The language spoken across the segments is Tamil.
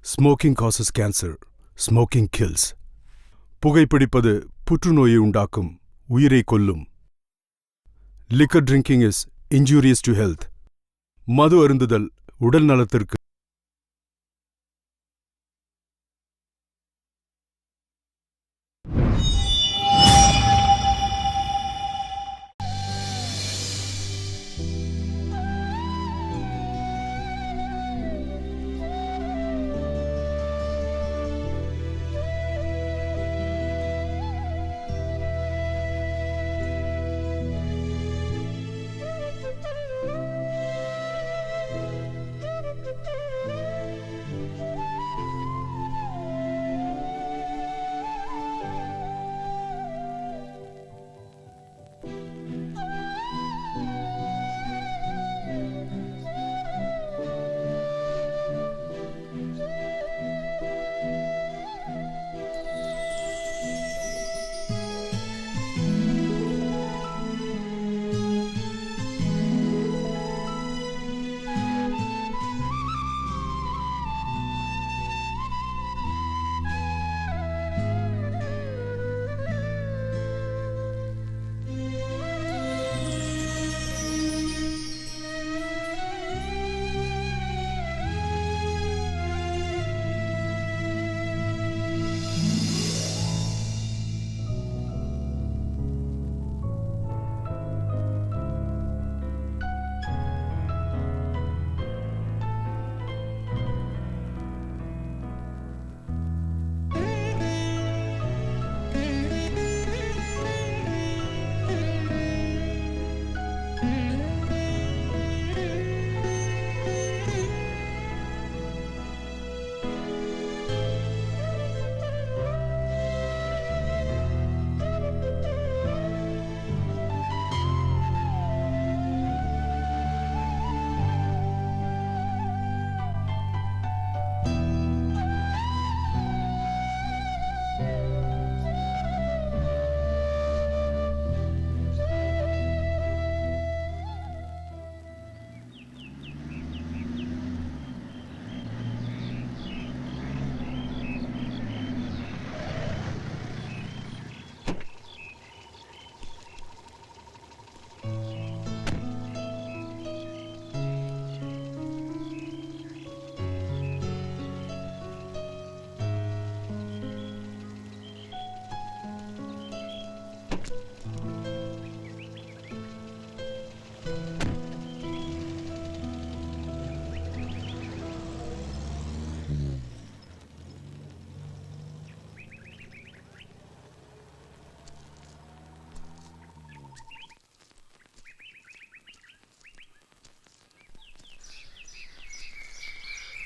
Smoking causes cancer. Smoking kills. புகைப்பிடிப்பது புற்றுநோயை உண்டாக்கும், உயிரை கொல்லும். Liquor drinking is injurious to health. மது அருந்துதல் உடல் நலத்திற்கு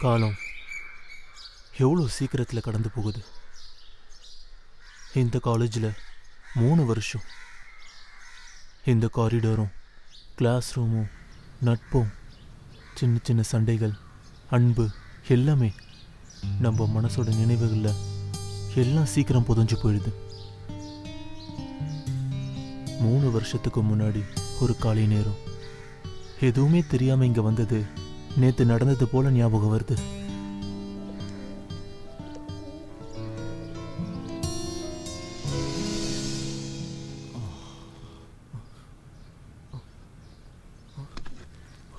காலம் எவ்வளோ சீக்கிரத்தில் கடந்து போகுது. இந்த காலேஜில் 3 வருஷம். இந்த காரிடோரும் கிளாஸ் ரூமும் நட்பும் சின்ன சின்ன சண்டைகள் அன்பு எல்லாமே நம்ம மனசோட நினைவுகளில் எல்லாம் சீக்கிரம் புதஞ்சு போயிடுது. 3 வருஷத்துக்கு முன்னாடி ஒரு காலை நேரம் எதுவுமே தெரியாமல் இங்கே வந்தது நேற்று நடந்தது போல ஞாபகம் வருது.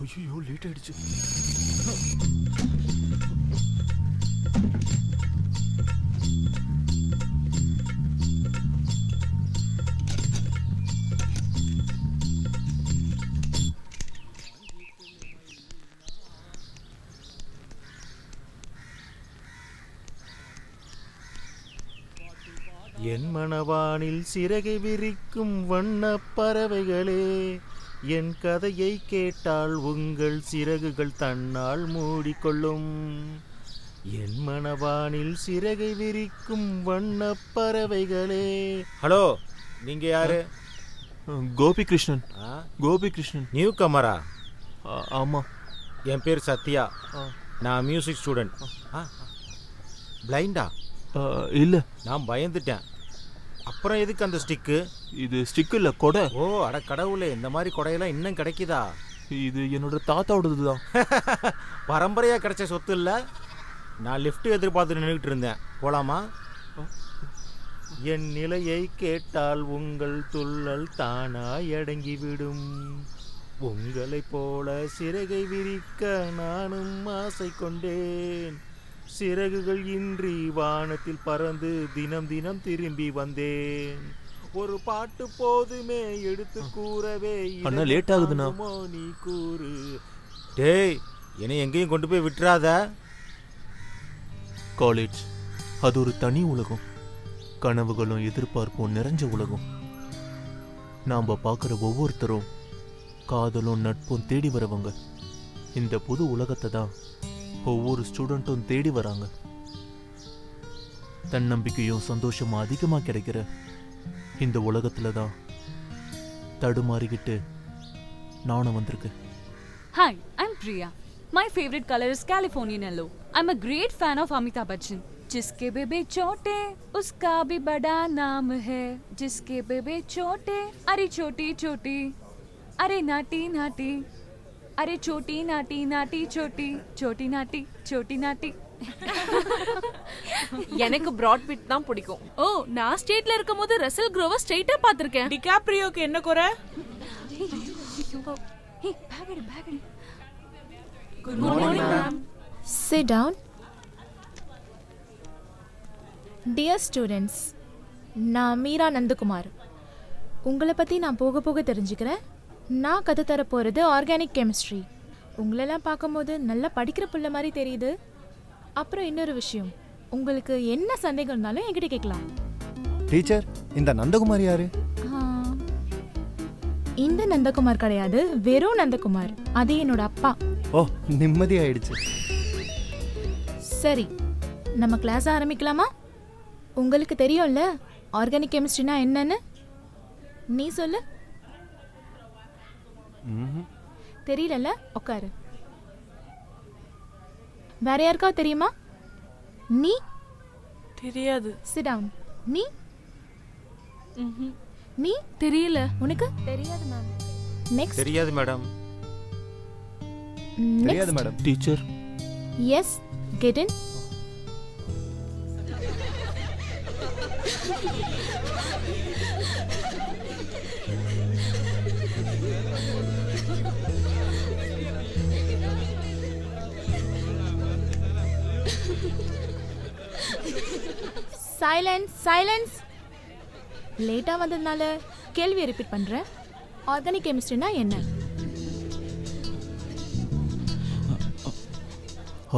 ஐயோ லேட் ஆயிடுச்சு. என் மனவானில் சிறகை விரிக்கும் வண்ணப் பறவைகளே, என் கதையை கேட்டால் உங்கள் சிறகுகள் தன்னால் மூடிக்கொள்ளும். என் மனவானில் சிறகை விரிக்கும் வண்ணப் பறவைகளே. ஹலோ, நீங்க யாரு? கோபி கிருஷ்ணன். கோபி கிருஷ்ணன். New camera? ஆமாம். என் பேர் சத்யா. நான் மியூசிக் ஸ்டூடெண்ட். பிளைண்டா? இல்லை. நான் பயந்துட்டேன். அப்புறம் எதுக்கு அந்த ஸ்டிக்கு? இது ஸ்டிக்கு இல்லை, கொடை. ஓ அட கடவுளே, இந்த மாதிரி கொடையெல்லாம் இன்னும் கிடைக்குதா? இது என்னோட தாத்தாவோடது தான். பரம்பரையாக கிடைச்ச சொத்து இல்லை. நான் லிஃப்ட் எதிர்பார்த்து நின்றுட்டு இருந்தேன். போலாமா? என் நிலையை கேட்டால் உங்கள் துள்ளல் தானாய் அடங்கிவிடும். உங்களைப் போல சிறகை விரிக்க நானும் ஆசை கொண்டேன். சிறகுகள் இன்றி வானத்தில் பறந்து தினம் தினம் திரும்பி வந்தேன். ஒரு பாட்டு போதுமே எடுத்து கூறவே. அண்ணா, லேட் ஆகுதுண்ணா. நீ கூறு. டேய், என்னை எங்கேயும் கொண்டு போய் விட்டுறாத. காலேஜ் அது ஒரு தனி உலகம். கனவுகளும் எதிர்பார்ப்பும் நிறைஞ்ச உலகம். நாம் பார்க்குற ஒவ்வொருத்தரும் காதலும் நட்பும் தேடி வரவங்க. இந்த புது உலகத்தை தான் ஒவ்வொரு ஸ்டூடெண்ட்டும் தேடி வராங்க. தன்னம்பிக்கையும் சந்தோஷமும் அதிகமாக கிடைக்கிற இந்த உலகத்துல தான் தடுமாறிக்கிட்டு நானும் வந்திருக்கேன். Hi, I'm Priya. My favorite color is Californian yellow. I'm a great fan of Amitabh Bachchan. जिसके बेबे छोटे उसका भी बड़ा नाम है. जिसके बेबे छोटे अरे छोटी छोटी अरे नाटी नाटी अरे छोटी नाटी नाटी छोटी छोटी नाटी छोटी नाटी. எனக்கு பிராட் பிட் தான் பிடிக்கும். ஓ, நான் ஸ்டேட்ல இருக்கும்போது ரசல் க்ரோவை ஸ்ட்ரைட்டா பாத்திருக்கேன். டிகாப்ரியோக்கு என்ன குறை? Hey, bag it. Good morning, ma'am. Sit down. Dear students, நான் மீரா நந்தகுமார். உங்களை பற்றி நான் போக போக தெரிஞ்சுக்கிறேன். நான் கற்றுத்தர போகிறது ஆர்கானிக் கெமிஸ்ட்ரி. உங்களெல்லாம் பார்க்கும்போது நல்லா படிக்கிற பிள்ளை மாதிரி தெரியுது. அப்புறம் இன்னொரு விஷயம், உங்களுக்கு என்ன சந்தேகம் இருந்தாலும் என்கிட்ட கேட்கலாம். டீச்சர், இந்த நந்தகுமார் யாரு? இந்த நந்தகுமார் கிடையாது, வெறும் நந்தகுமார். அது என்னோட அப்பா. ஓ, நிம்மதி ஆயிடுச்சு. சரி, நம்ம கிளாஸ் ஆரம்பிக்கலாமா? உங்களுக்கு தெரியும்ல ஆர்கானிக் கெமிஸ்ட்ரினா என்னன்னு? நீ சொல்லு. தெரியலல்ல, உட்காரு. வேற யாருக்காவது தெரியுமா? நீ? தெரியாது. Sit down. நீ? நீ? தெரியல. உனக்கு தெரியாது மேம். நெக்ஸ்ட். தெரியாது மேடம். தெரியாது madam. Teacher. Yes, get in. Silence, silence. லேட்டாக வந்ததுனால கேள்வியை ரிப்பீட் பண்ணுறேன். ஆர்கானிக் கெமிஸ்ட்ரினா என்ன?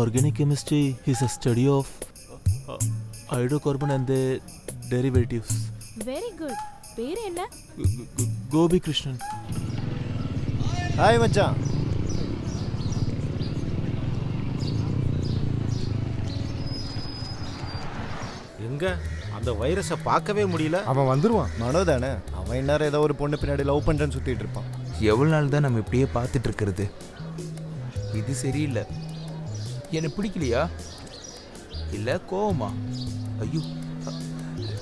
Organic chemistry is a study of hydrocarbon and their derivatives. Very good. பேர் என்ன? கோபி கிருஷ்ணன். ஹாய் மச்சான். எங்க அந்த வைரஸை பார்க்கவே முடியல. அவன் வந்துருவான். மனோ தானே? அவன் இந்நேரம் ஏதோ ஒரு பொண்ணு பின்னாடி லவ் பண்ணுறேன்னு சுற்றிட்டு இருப்பான். எவ்வளோ நாள் தான் நம்ம இப்படியே பார்த்துட்டு இருக்கிறது? இது சரியில்லை. எனக்கு பிடிக்கலையா இல்லை கோவமா? ஐயோ,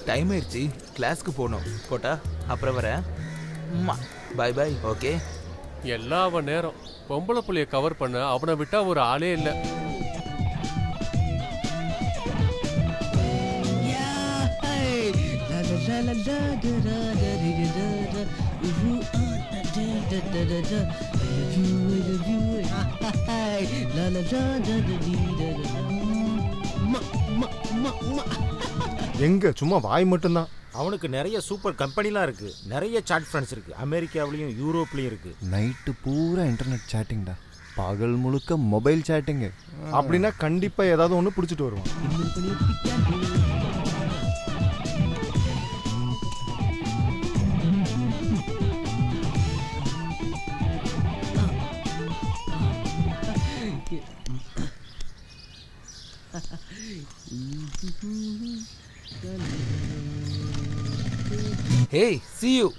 டைம் ஆயிடுச்சு, கிளாஸ்க்கு போகணும். போட்டா அப்புறம் வரேன். பாய் பாய். ஓகே. எல்லா அவன் நேரம் பொம்பளை புள்ளைய கவர் பண்ண அவனை விட்டா ஒரு ஆளே இல்லை. எங்க சும்மா வாய் மட்டும்தான். அவனுக்கு நிறைய சூப்பர் கம்பெனிலாம் இருக்கு, நிறைய சாட் ஃப்ரெண்ட்ஸ் இருக்கு, அமெரிக்காவிலையும் யூரோப்லையும் இருக்கு. நைட்டு பூரா இன்டர்நெட் சேட்டிங்டா, பகல் முழுக்க மொபைல் சேட்டிங்கு. அப்படின்னா கண்டிப்பா ஏதாவது ஒன்று பிடிச்சிட்டு வருவான். Hey, see you.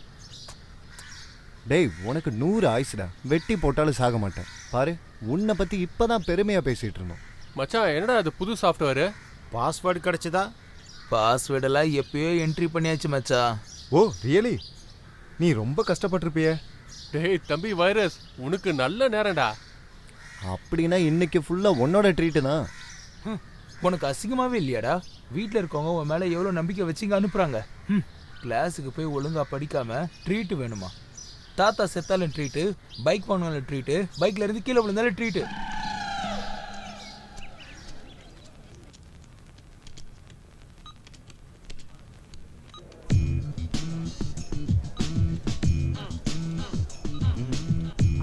டேய், உனக்கு 100 ஆயுசுடா. வெட்டி போட்டாலும் சாக மாட்டேன். பாரு, உன்னை பத்தி இப்பதான் பெருமையா பேசிட்டு இருந்தோம். மச்சான், என்னடா அது புது சாஃப்ட்வேர்? பாஸ்வேர்டு கிடைச்சதா? பாஸ்வேர்டெல்லாம் எப்பயோ என்ட்ரி பண்ணியாச்சு மச்சா. ஓ ரியலி? நீ ரொம்ப கஷ்டப்பட்டிருப்பிய. டேய் தம்பி வைரஸ், உனக்கு நல்ல நேரம்டா. அப்படின்னா இன்னைக்கு ஃபுல்லா உன்னோட ட்ரீட்டு தான். உனக்கு அசிங்கமாவே இல்லையாடா? வீட்டில் இருக்கவங்க உன் மேலே எவ்வளோ நம்பிக்கை வச்சுங்க அனுப்புகிறாங்க. கிளாஸுக்கு போய் ஒழுங்காக படிக்காம ட்ரீட்டு வேணுமா? தாத்தா செத்தாலும் ட்ரீட்டு, பைக் வாங்கினாலும் ட்ரீட்டு, பைக்ல இருந்து கீழே விழுந்தாலும் ட்ரீட்டு.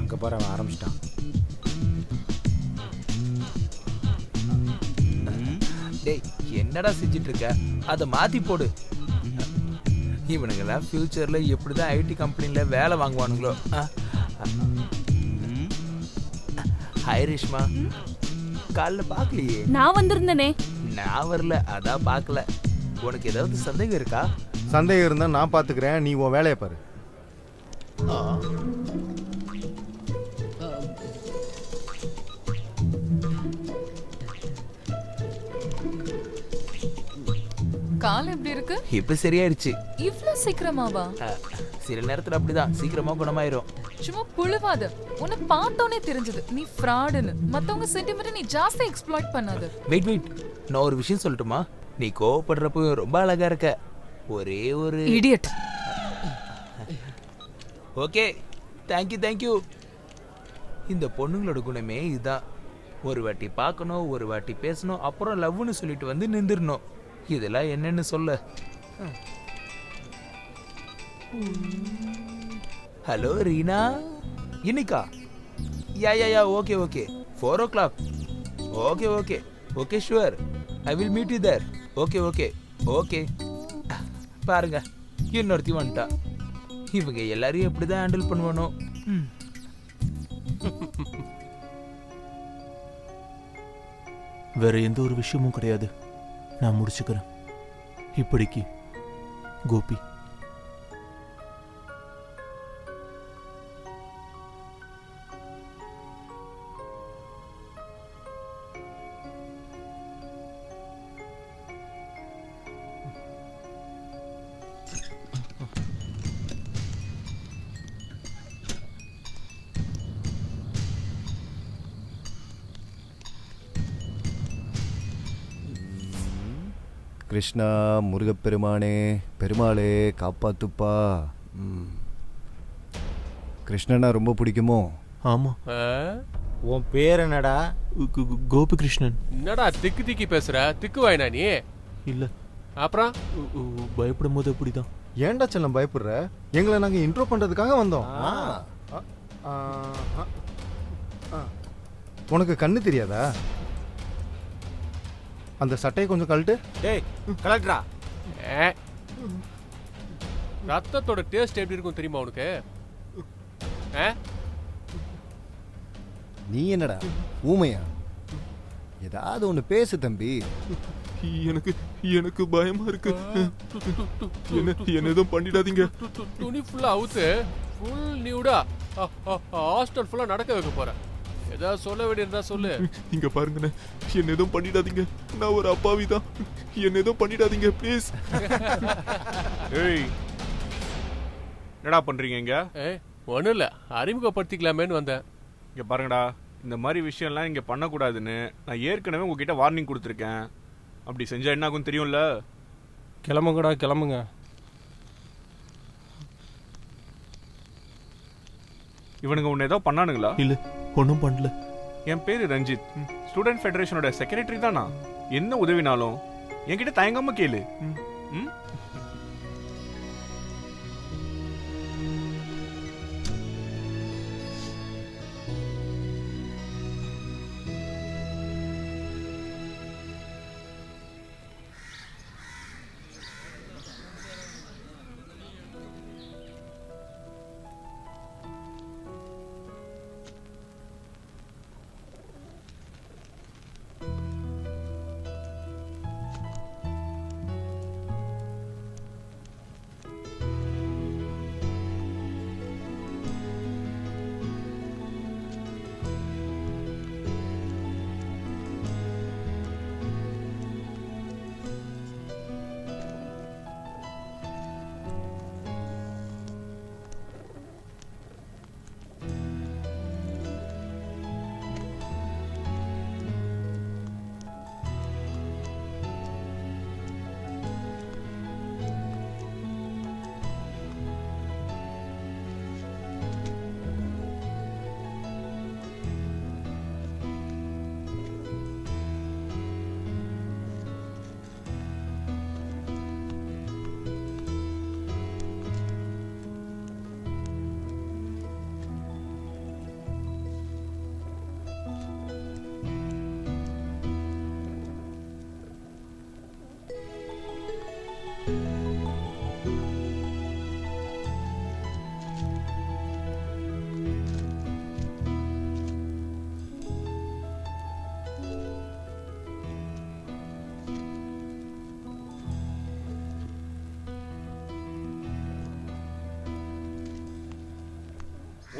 அங்கே பாரு அவன் ஆரம்பிச்சிட்டான். டேய் என்னடா செஞ்சிட்டு இருக்க? அதை மாத்தி போடு. இவனுங்கெல்லாம் ஃபியூச்சர்ல எப்படிதான் ஐடி கம்பெனில வேலை வாங்குவானுங்களோ. ஹாய் ரேஷ்மா, காலைல பார்க்கலையே. நான் வந்திருந்தனே. நான் வரல, அதான் பார்க்கல. உனக்கு ஏதாவது சந்தேகம் இருக்கா? சந்தேகம் இருந்தா நான் பாத்துக்கிறேன், நீ உன் வேலையை பாரு. கால் எப்படி இருக்கு? இப்ப சரியாயிருச்சு. இவ்ளோ சீக்கிரமாவா? சில நேரத்துல அப்படிதான், சீக்கிரமா குணமாயிரும். சும்மா புழுவாத. உன்னை பார்த்தோன்னே தெரிஞ்சது நீ ஃப்ராடுன்னு. மத்தவங்க சென்டிமெண்ட் நீ ஜாஸ்தி எக்ஸ்ப்ளாய்ட் பண்ணாத. வெயிட், நான் ஒரு விஷயம் சொல்லட்டுமா? நீ கோவப்படுறப்போ ரொம்ப அழகா இருக்க. ஒரே ஒரு இடியட். Okay, thank you. இந்த பொண்ணுங்களோட குணமே இதுதான். ஒரு வாட்டி பார்க்கணும், ஒரு வாட்டி பேசணும், அப்புறம் லவ்னு சொல்லிட்டு வந்து நின்றுடணும். இதெல்லாம் என்னன்னு சொல்ல. ஹலோ ரீனா, இன்னைக்கா? Yeah okay 4 o'clock. Okay sure, I will meet you there. Okay. பாருங்க, இன்னொருத்தி வந்துட்டா. இவங்க எல்லாரையும் எப்படிதான் ஹேண்டில் பண்ணுவானோ. வேற எந்த ஒரு விஷயமும் கிடையாது. நான் முடிச்சுக்கிறேன். இப்படிக்கு கோபி. கிருஷ்ணா, முருகப்பெருமானே, பெருமாளே காப்பாத்துப்பா. கிருஷ்ணனா ரொம்ப பிடிக்குமோ? ஆமா. உன் பேர் என்னடா? கோபி கிருஷ்ணன். என்னடா திக்கி பேசுற? திக்கு வாயினா நீ? இல்ல. அப்புறம் பயப்படும் போது அப்படிதான். ஏன்டா செல்லம் பயப்படுற? எங்களை நாங்க இன்ட்ரோ பண்றதுக்காக வந்தோம். உனக்கு கண்ணு தெரியாதா? அந்த சட்டையை கொஞ்சம் கழட்டு. டேய் கலெக்டரா, ரத்தத்தோட டேஸ்ட் எப்படி இருக்கும் தெரியுமா உனக்கு? நீ என்னடா ஊமையா? ஏதாவது ஒண்ணு பேசு தம்பி. எனக்கு பயமா இருக்கு. என்ன எதுவும் பண்ணிடாதீங்க. துணி ஃபுல்லா அவுத்து ஃபுல் நியூடா ஹாஸ்டல் ஃபுல்லா நடக்க வைக்க போறேன். ஏதாவது சொல்ல வேண்டியிருந்தா சொல்லு. இங்க பாருங்கண்ணே, என்ன எதுவும் பண்ணிடாதீங்க. நான் ஒரு அப்பாவி தான். என்ன எதுவும் பண்ணிடாதீங்க ப்ளீஸ். ஏய், என்னடா பண்றீங்க இங்க? ஒன்றும் இல்லை, அறிமுகப்படுத்திக்கலாமேன்னு வந்தேன். இங்க பாருங்கடா, இந்த மாதிரி விஷயம்லாம் இங்க பண்ணக்கூடாதுன்னு நான் ஏற்கனவே உங்ககிட்ட வார்னிங் கொடுத்துருக்கேன். அப்படி செஞ்சா என்ன ஆகும் தெரியும்ல? கிளம்புங்க. இவனுங்க உன்னை ஏதோ பண்ணானுங்களா? இல்ல, ஒன்றும் பண்ணல. என் பேரு ரஞ்சித், ஸ்டூடெண்ட் ஃபெடரேஷனோட செக்ரட்டரி தானா. என்ன உதவினாலும் என்கிட்ட தயங்காம கேளு.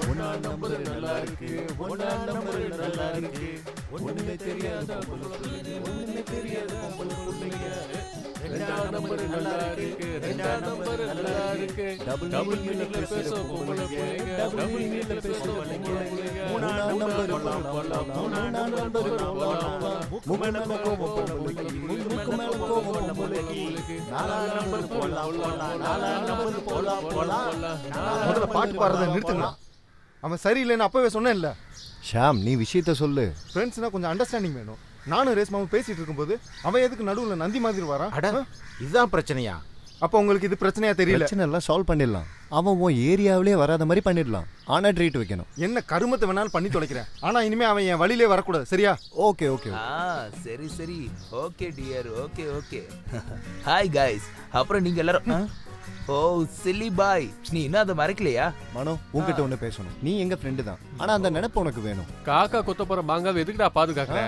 ஒன்னா நம்பர் நல்லா இருக்கு, ஒன்னா நம்பர் நல்லா இருக்கு, ஒண்ணுமே தெரியாத ஒண்ணுமே தெரியாத பொம்பளை புள்ளைங்க. ரெண்டாம் நம்பர் நல்லா இருக்கு, ரெண்டாம் நம்பர் நல்லா இருக்கு, டபுள் மீனிங்ல பேசும் பொம்பளை புள்ளைங்க, டபுள் மீனிங்ல பேசும் பொம்பளை புள்ளைங்க. மூணாம் நம்பர் போலாம், மூணாம் நம்பர் போலாம், முக்குமேல கோபம் பொம்பளைக்கு, முக்குமேல கோபம் பொம்பளைக்கு. நாலாம் நம்பர் போலாம், நாலாம் நம்பர் போலாம். முதல்ல பாட்டு பாடுறதை நிறுத்துங்க. அவன் சரியில்லைன்னு அப்பவே சொன்னேன் இல்லை. ஷாம், நீ விஷயத்த சொல்லு. ஃப்ரெண்ட்ஸ்னா கொஞ்சம் அண்டர்ஸ்டாண்டிங் வேணும். நானும் ரேஸ்மாவும் பேசிட்டு இருக்கும்போது அவன் எதுக்கு நடுவில் நந்தி மாதிரி வரான்? அட இதுதான் பிரச்சனையா? அப்போ உங்களுக்கு இது பிரச்சனையா தெரியல? பிரச்சனை எல்லாம் சால்வ் பண்ணிடலாம். அவன் உன் ஏரியாவிலே வராத மாதிரி பண்ணிடலாம். ஆனா ட்ரீட் வைக்கணும். என்ன கருமத்தை வேணாலும் பண்ணி தொலைக்கிறேன். ஆனா இனிமே அவன் என் வழியிலே வரக்கூடாது. சரியா? Okay okay. சரி சரி, okay dear, okay okay. Hi guys. அப்புறம் நீங்க எல்லாரும் ஓ சில்லி பாய், நீ இன்னும் அதை மறைக்கலையா? மனோ, உன்கிட்ட ஒண்ணு பேசணும். நீ எங்க ஃப்ரெண்டு தான், ஆனா அந்த நினைப்பு உனக்கு வேணும். காக்கா கொத்த போற மாங்காவை எதுக்குடா பாதுகாக்கிற?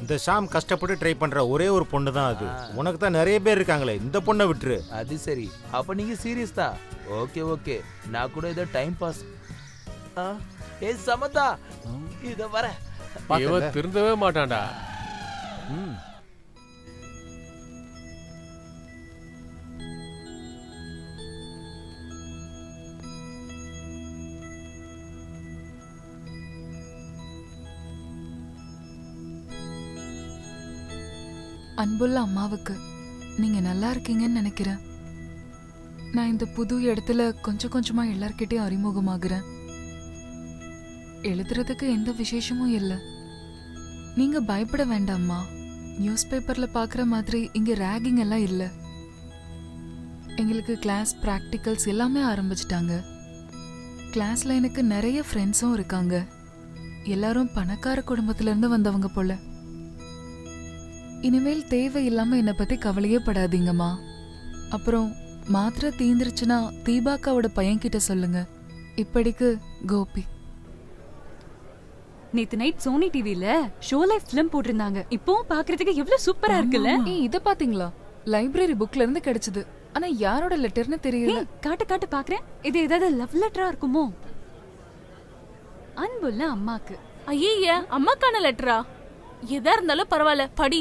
இந்த ஷாம் கஷ்டப்பட்டு ட்ரை பண்ற ஒரே ஒரு பொண்ணு தான் அது. உனக்கு தான் நிறைய பேர் இருக்காங்களே, இந்த பொண்ணை விட்டுரு. அது சரி, அப்ப நீங்க சீரியஸ் தான். ஓகே ஓகே, நான் கூட ஏதோ டைம் பாஸ். ஏ சமதா, இத வர. இவன் திருந்தவே மாட்டான்டா. அன்புள்ள அம்மாவுக்கு, நீங்க நல்லா இருக்கீங்கன்னு நினைக்கிறேன். நான் இந்த புது இடத்துல கொஞ்சம் கொஞ்சமா எல்லார்கிட்டயும் அறிமுகமாகுறேன். எழுதுறதுக்கு எந்த விசேஷமும் இல்லை. நீங்க பயப்பட வேண்டாம்மா. நியூஸ் பேப்பர்ல பாக்குற மாதிரி இங்க ரேகிங் எல்லாம் இல்லை. எங்களுக்கு கிளாஸ் ப்ராக்டிகல்ஸ் எல்லாமே ஆரம்பிச்சிட்டாங்க. கிளாஸ்ல எனக்கு நிறைய ஃப்ரெண்ட்ஸும் இருக்காங்க. எல்லாரும் பணக்கார குடும்பத்துல இருந்து வந்தவங்க போல. இனிமேல் தேவையில்லாம என்னை பத்தி கவலையே படாதீங்கம்மா. அப்புறம் மாத்திரை தீந்துருச்சுன்னா தீபாக்காவோட பையன்கிட்ட சொல்லுங்க. இப்படிக்கு கோபி. நேத்து நைட் சோனி டிவில ஷோ லைஃப் ஃபிலிம் போட்டிருந்தாங்க. இப்போ பாக்குறதுக்கு எவ்வளவு சூப்பரா இருக்குல்ல? இத பாத்தீங்களா? லைப்ரரி புக்ல இருந்து கிடைச்சது. ஆனா யாரோட லெட்டர்னு தெரியல. காட்டு காட்டு பாக்குறேன். இது ஏதாவது லவ் லெட்டரா இருக்குமோ? அன்புள்ள அம்மாக்கு. ஐயே, அம்மாக்கான லெட்டரா? எதா இருந்தாலும் பரவாயில்ல, படி.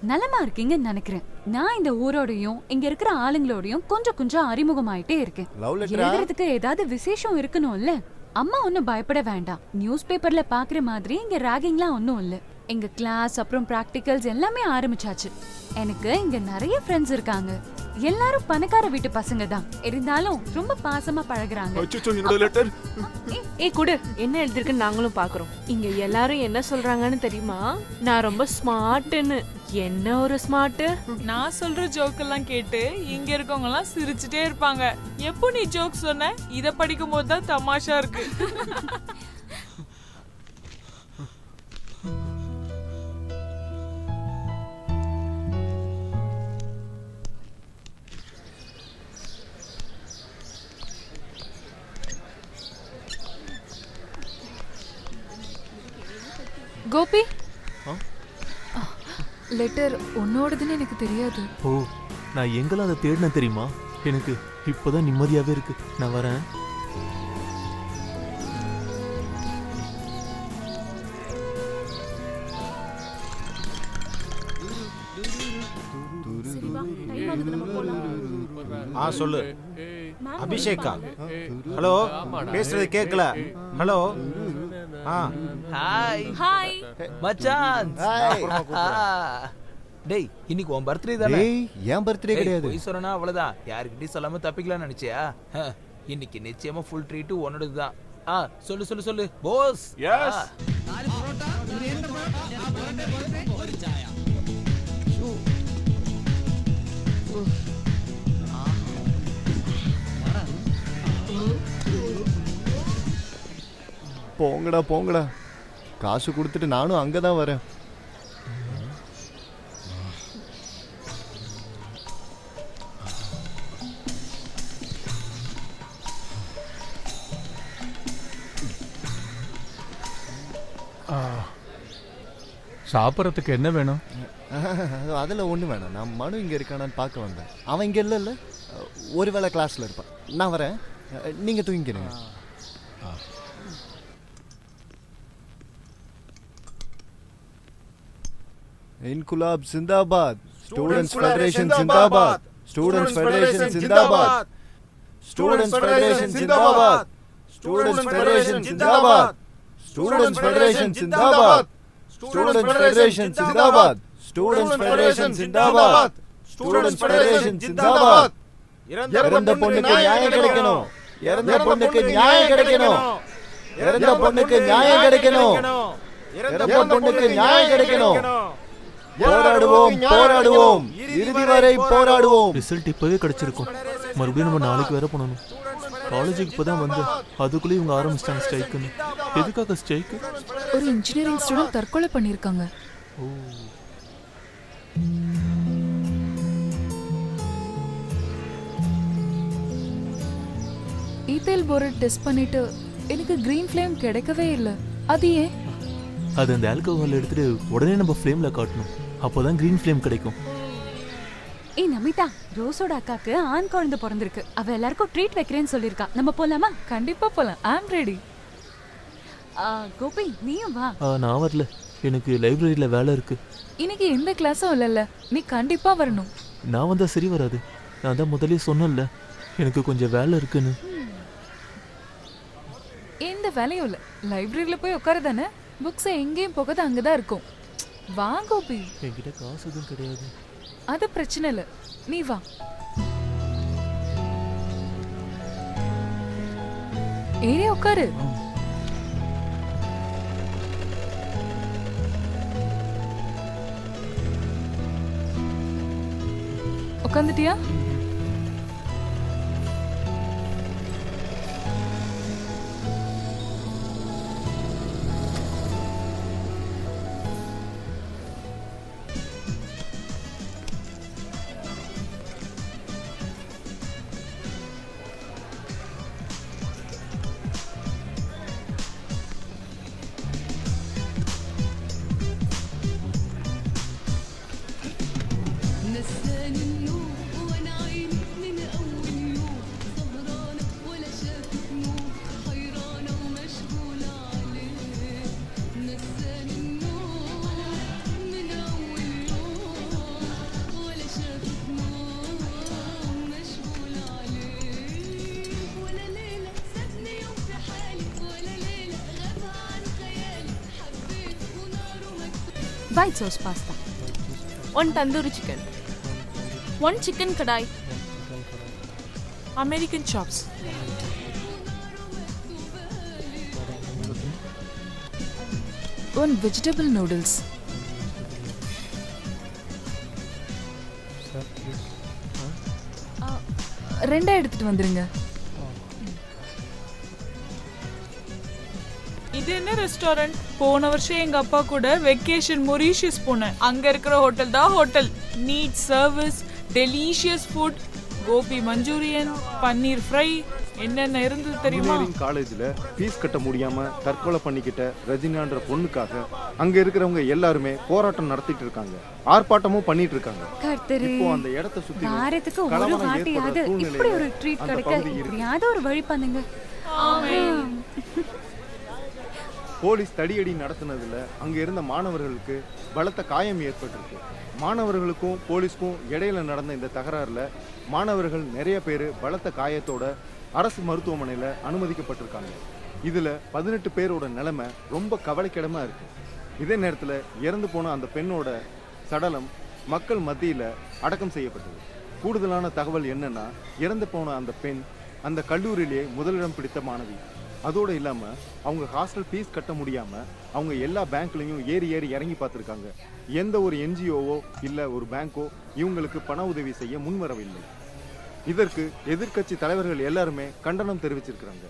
நலமா இருக்கீங்கன்னு நினைக்கிறேன். நான் இந்த ஊரோடையும் இங்க இருக்கிற ஆளுங்களோடையும் கொஞ்சம் கொஞ்சம் அறிமுகமாயிட்டே இருக்கேன். எழுதுறதுக்கு ஏதாவது விசேஷம் இருக்கணும்ல. அம்மா ஒன்னும் பயப்பட வேண்டாம். நியூஸ் பேப்பர்ல பாக்குற மாதிரி இங்க ராகிங்லாம் ஒன்னும் இல்ல. எங்க கிளாஸ் அப்புறம் பிராக்டிகல்ஸ் எல்லாமே ஆரம்பிச்சாச்சு. எனக்கு இங்க நிறைய ஃப்ரெண்ட்ஸ் இருக்காங்க. எல்லாரும் பணக்கார வீட்டு பசங்க தான். இருந்தாலும் ரொம்ப பாசமா பழகுறாங்க. ஏ குடு, என்ன எழுதிருக்குன்னு நாங்களும் பாக்குறோம். இங்க எல்லாரும் என்ன சொல்றாங்கன்னு தெரியுமா? நான் ரொம்ப ஸ்மார்ட்னு. என்ன ஒரு ஸ்மார்ட்? நான் சொல்ற ஜோக் எல்லாம் கேட்டு இங்க இருக்கவங்க எல்லாம் சிரிச்சுட்டே இருப்பாங்க. எப்போ நீ ஜோக் சொன்ன? இத படிக்கும் போது தான் தமாஷா இருக்கு. கோபி, லெட்டர் உன்னோடதுன்னு எனக்கு தெரியாது. ஓ, நான் எங்கெல்லாம் அதை தேடினேன் தெரியுமா? எனக்கு இப்போதான் நிம்மதியாவே இருக்கு. நான் வரேன். சொல்லு. அபிஷேகா, ஹலோ, பேசுறது கேட்கல. ஹலோ. ஹாய் ஹாய் மச்சான். டேய், இன்னைக்கு உன் பர்த்டே தானே? என் பர்த்டே கிடையாது. போய் சொன்னா அவ்வளவுதான். யாருக்கிட்டையும் சொல்லாம தப்பிக்கலாம்னு நினைச்சியா? இன்னைக்கு நிச்சயமா ஃபுல் ட்ரீட் உன்னோடது தான். சொல்லு சொல்லு சொல்லு போஸ். எஸ். போங்கடா போங்கடா, காசு கொடுத்துட்டு நானும் அங்கதான் வரேன். சாப்பிட்றதுக்கு என்ன வேணும்? அதில் ஒன்றும் வேணாம். நான் மனு இங்கே இருக்கானான்னு பார்க்க வந்தேன். அவன் இங்கே இல்லைல்ல, ஒருவேளை கிளாஸில் இருப்பான். நான் வரேன், நீங்கள் தூங்கிக்கிறீங்க. இன்குலாப் ஜிந்தாபாத். ஸ்டூடெண்ட்ஸ் ஃபெடரேஷன் ஜிந்தாபாத். ஸ்டூடெண்ட்ஸ் ஃபெடரேஷன் ஜிந்தாபாத். ஸ்டூடெண்ட்ஸ் ஃபெடரேஷன் ஜிந்தாபாத். ஸ்டூடெண்ட்ஸ் ஃபெடரேஷன் ஜிந்தாபாத். ஸ்டூடெண்ட்ஸ் ஃபெடரேஷன் ஜிந்தாபாத். ஸ்டூடெண்ட்ஸ் ஃபெடரேஷன் ஜிந்தாபாத். ஸ்டூடெண்ட்ஸ் ஃபெடரேஷன் ஜிந்தாபாத். ஸ்டூடெண்ட்ஸ் ஃபெடரேஷன் ஜிந்தாபாத். இறந்த பொண்ணுக்கு நியாயம் கிடைக்கணும். இறந்த பொண்ணுக்கு நியாயம் கிடைக்கணும். இறந்த பொண்ணுக்கு நியாயம் கிடைக்கணும். இறந்த பொண்ணுக்கு நியாயம் கிடைக்கணும். போராடுவோம், போராடுவோம், இறுதி வரை போராடுவோம். ரிசல்ட் இப்பவே கிடைச்சிருக்கும். மறுபடியும் நம்ம நாளைக்கு வேற பண்ணணும். காலேஜுக்கு இப்பதான் வந்து அதுக்குள்ளே இவங்க ஆரம்பிச்சிட்டாங்க ஸ்ட்ரைக்குன்னு. எதுக்காக ஸ்ட்ரைக்கு? ஒரு இன்ஜினியரிங் ஸ்டூடெண்ட் தற்கொலை பண்ணியிருக்காங்க. ஓ, ஈத்தேல் போரேட் டெஸ்ட் பண்ணிட்டு எனக்கு கிரீன் ஃப்ளேம் கிடைக்கவே இல்லை. அது ஏன்? அது அந்த ஆல்கஹால் எடுத்துட்டு உடனே நம்ம ஃப்ளேம்ல காட்டணும். அப்போதான் கிரீன் ஃப்ளேம் கிடைக்கும். ஏய் நமிதா, ரோஸோட அக்காக்கு ஆண் குழந்தை பிறந்திருக்கு. அவ எல்லாருக்கும் ட்ரீட் வைக்கிறேன்னு சொல்லிருக்கா. நம்ம போலாமா? கண்டிப்பா போலாம். ஐ அம் ரெடி. கோபி நீயும் வா. நான் வரல, எனக்கு லைப்ரரியில வேலை இருக்கு. இன்னைக்கு எந்த கிளாஸும் இல்லைல்ல, நீ கண்டிப்பா வரணும். நான் வந்தா சரி வராது. நான் தான் முதலே சொன்னேன்ல, எனக்கு கொஞ்சம் வேலை இருக்குன்னு. எந்த வேலையும் இல்லை, லைப்ரரியில போய் உட்காரதானே. புக்ஸை எங்கேயும் போகாத அங்கதான் இருக்கும். வா கோபி. என்கிட்ட காசு எதுவும் கிடையாது. அது பிரச்சனை இல்லை, நீ வா. ஏறே உட்காரு. உட்காந்துட்டியா? White sauce pasta. 1 tandoori chicken. 1 chicken kadai. American chops. One vegetable noodles. ரெண்டா எடுத்துட்டு வந்துருங்க. இது என்ன ரெஸ்டாரண்ட்? போன வருஷம் எங்க அப்பா கூட வெக்கேஷன் மொரீஷியஸ் போனேன். அங்க இருக்கிற ஹோட்டல் தான் hotel. Neat service, delicious food, gobi Manchurian, paneer fry, என்னென்ன இருந்தது தெரியுமா? இன்ஜினியரிங் காலேஜ்ல ஃபீஸ் கட்ட முடியாம தற்கொலை பண்ணிக்கிட்ட ரஜினான்ற பொண்ணுக்காக அங்க இருக்கிறவங்க எல்லாருமே போராட்டம் நடத்திட்டு இருக்காங்க. ஆர்ப்பாட்டமும் பண்ணிட்டு இருக்காங்க. கர்த்தரே, இப்போ அந்த இடத்தை சுத்தி வாரத்துக்கு ஒரு வாட்டியாவது இப்படி ஒரு ட்ரீட் கிடைக்க எப்படியாவது ஒரு வழி பண்ணுங்க. ஆமென். போலீஸ் தடியடி நடத்தினதுல அங்க இருந்த மாணவர்களுக்கு பலத்த காயம் ஏற்பட்டிருக்கு. மாணவர்களுக்கும் போலீஸ்க்கும் இடையில நடந்த இந்த தகராறுல மாணவர்கள் நிறைய பேர் பலத்த காயத்தோட அரசு மருத்துவமனையில அனுமதிக்கப்பட்டிருக்காங்க. இதுல 18 பேரோட நிலைமை ரொம்ப கவலைக்கிடமா இருக்கு. இதே நேரத்துல இறந்து போன அந்த பெண்ணோட சடலம் மக்கள் மத்தியில அடக்கம் செய்யப்பட்டது. கூடுதலான தகவல் என்னன்னா, இறந்து போன அந்த பெண் அந்த கல்லூரியிலேயே முதலிடம் பிடித்த மாணவி. அதோடு இல்லாமல் அவங்க ஹாஸ்டல் ஃபீஸ் கட்ட முடியாமல் அவங்க எல்லா பேங்க்லையும் ஏறி இறங்கி பார்த்துருக்காங்க. எந்த ஒரு என்ஜிஓவோ இல்லை ஒரு பேங்க்கோ இவங்களுக்கு பண உதவி செய்ய முன்வரவில்லை. இதற்கு எதிர்க்கட்சி தலைவர்கள் எல்லாருமே கண்டனம் தெரிவிச்சிருக்கிறாங்க.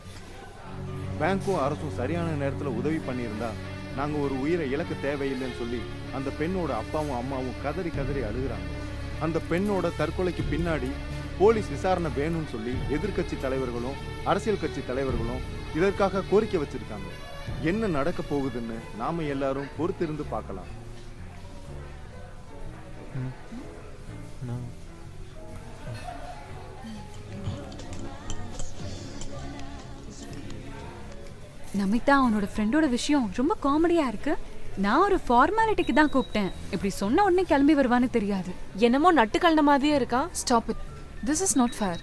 பேங்க்கும் அரசும் சரியான நேரத்தில் உதவி பண்ணியிருந்தா நாங்கள் ஒரு உயிரை இழக்க தேவையில்லைன்னு சொல்லி அந்த பெண்ணோட அப்பாவும் அம்மாவும் கதறி அழுகிறாங்க. அந்த பெண்ணோட தற்கொலைக்கு பின்னாடி போலீஸ் விசாரணை வேணும்னு சொல்லி எதிர்க்கட்சி தலைவர்களும் அரசியல் கட்சி தலைவர்களும் இதற்காக கோரிக்கை வச்சிருக்காங்க. என்ன நடக்க போகுதுன்னு நாம எல்லாரும் பொறுத்திருந்து பார்க்கலாம். நமிதா, அவனோட ஃப்ரெண்டோட விஷயம் ரொம்ப காமெடியா இருக்கு. நான் ஒரு ஃபார்மாலிட்டிக்கு தான் கூப்பிட்டேன். இப்படி சொன்ன உடனே கிளம்பி வருவான்னு தெரியாது. என்னமோ நட்டு கலந்த மாதிரியே இருக்கான். Stop it. This is not fair.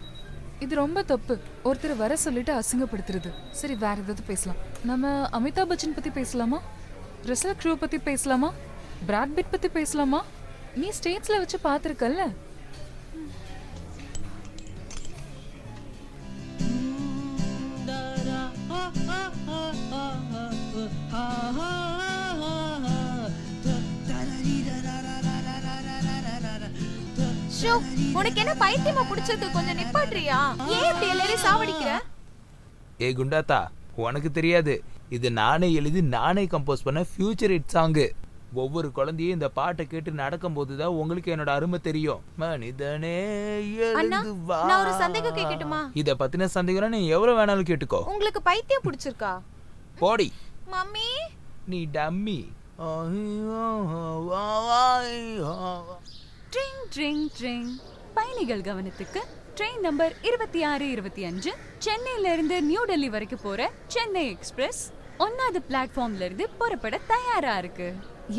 இது ரொம்ப தப்பு. ஒருத்தர் வர சொல்லிட்டு அசிங்கப்படுத்துறது. சரி, வேற ஏதாவது பேசலாம். நம்ம அமிதாப் பச்சன் பத்தி பேசலாமா? ரசல் க்ரூ பத்தி பேசலாமா? பிராட் பிட் பத்தி பேசலாமா? நீ ஸ்டேட்ஸ்ல வச்சு பார்த்திருக்கல்ல. உனக்கு என்ன பைத்தியமா பிடிச்சது? கொஞ்சம் நிப்பாட்றியா? ஏன் இப்படி எல்லாரும் சாவடிக்கிற? ஏய் குண்டாத்தா, உனக்கு தெரியாது, இது நானே எழுதி நானே கம்போஸ் பண்ண ஃபியூச்சர் ஹிட் சாங்கு. ஒவ்வொரு குழந்தையும் இந்த பாட்டை கேட்டு நடக்கும் போதுதான் உங்களுக்கு என்னோட அருமை தெரியும். மனிதனே எழுந்து வா. நான் ஒரு சந்தேகம் கேட்கட்டுமா? இத பத்தின சந்தேகம் நீ எவ்வளவு வேணாலும் கேட்டுக்கோ. உங்களுக்கு பைத்தியம் பிடிச்சிருக்கா? போடி மம்மி, நீ டம்மி. Drink drink drink. பயணிகள் கவனத்துக்கு. ட்ரெயின் நம்பர் 2625 சென்னையில இருந்து நியூ டெல்லி வரைக்கும் போற சென்னை எக்ஸ்பிரஸ் 1வது பிளாட்ஃபார்ம்ல இருந்து புறப்பட தயாரா இருக்கு.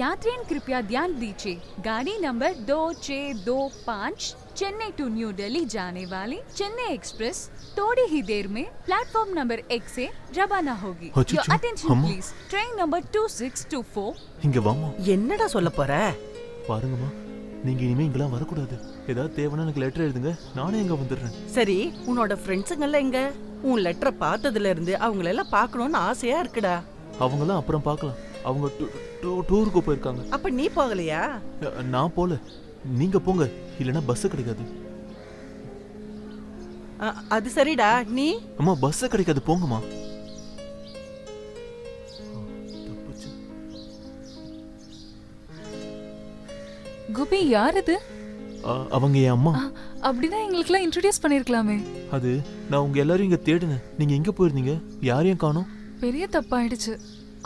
यात्रियों कृपया ध्यान दीजिए, गाड़ी number 2625 Chennai to New Delhi जाने वाली चेन्नई एक्सप्रेस थोड़ी ही देर में प्लेटफॉर्म नंबर 1 से रवाना होगी. Your attention please. Train number 2624. இங்க வாமா. என்னடா சொல்ல போற? பாருங்கம்மா, நீங்க இனிமே இங்கெல்லாம் வரக்கூடாது. ஏதாவது தேவைன்னா எனக்கு லெட்டர் எழுதுங்க, நானே இங்க வந்துடுறேன். சரி, உன்னோட ஃப்ரெண்ட்ஸுங்கெல்லாம் எங்க? உன் லெட்டரை பார்த்ததுல இருந்து அவங்களெல்லாம் பார்க்கணும்னு ஆசையா இருக்குடா. அவங்களாம் அப்புறம் பார்க்கலாம். அவங்க டூருக்கு போயிருக்காங்க. அப்ப நீ போகலையா? நான் போல. நீங்க போங்க, இல்லைன்னா பஸ் கிடைக்காது. அது சரிடா. நீ அம்மா, பஸ் கிடைக்காது, போங்கம்மா. கோபி, யார் இது? அவங்க என் அம்மா. அப்படின்னா எங்களுக்குலாம் இன்ட்ரோடியூஸ் பண்ணிருக்கலாமே. அது நான் உங்க எல்லாரும் இங்க தேடினேன். நீங்க எங்க போயிருந்தீங்க? யாரையும் காணோம். பெரிய தப்பாயிடுச்சு.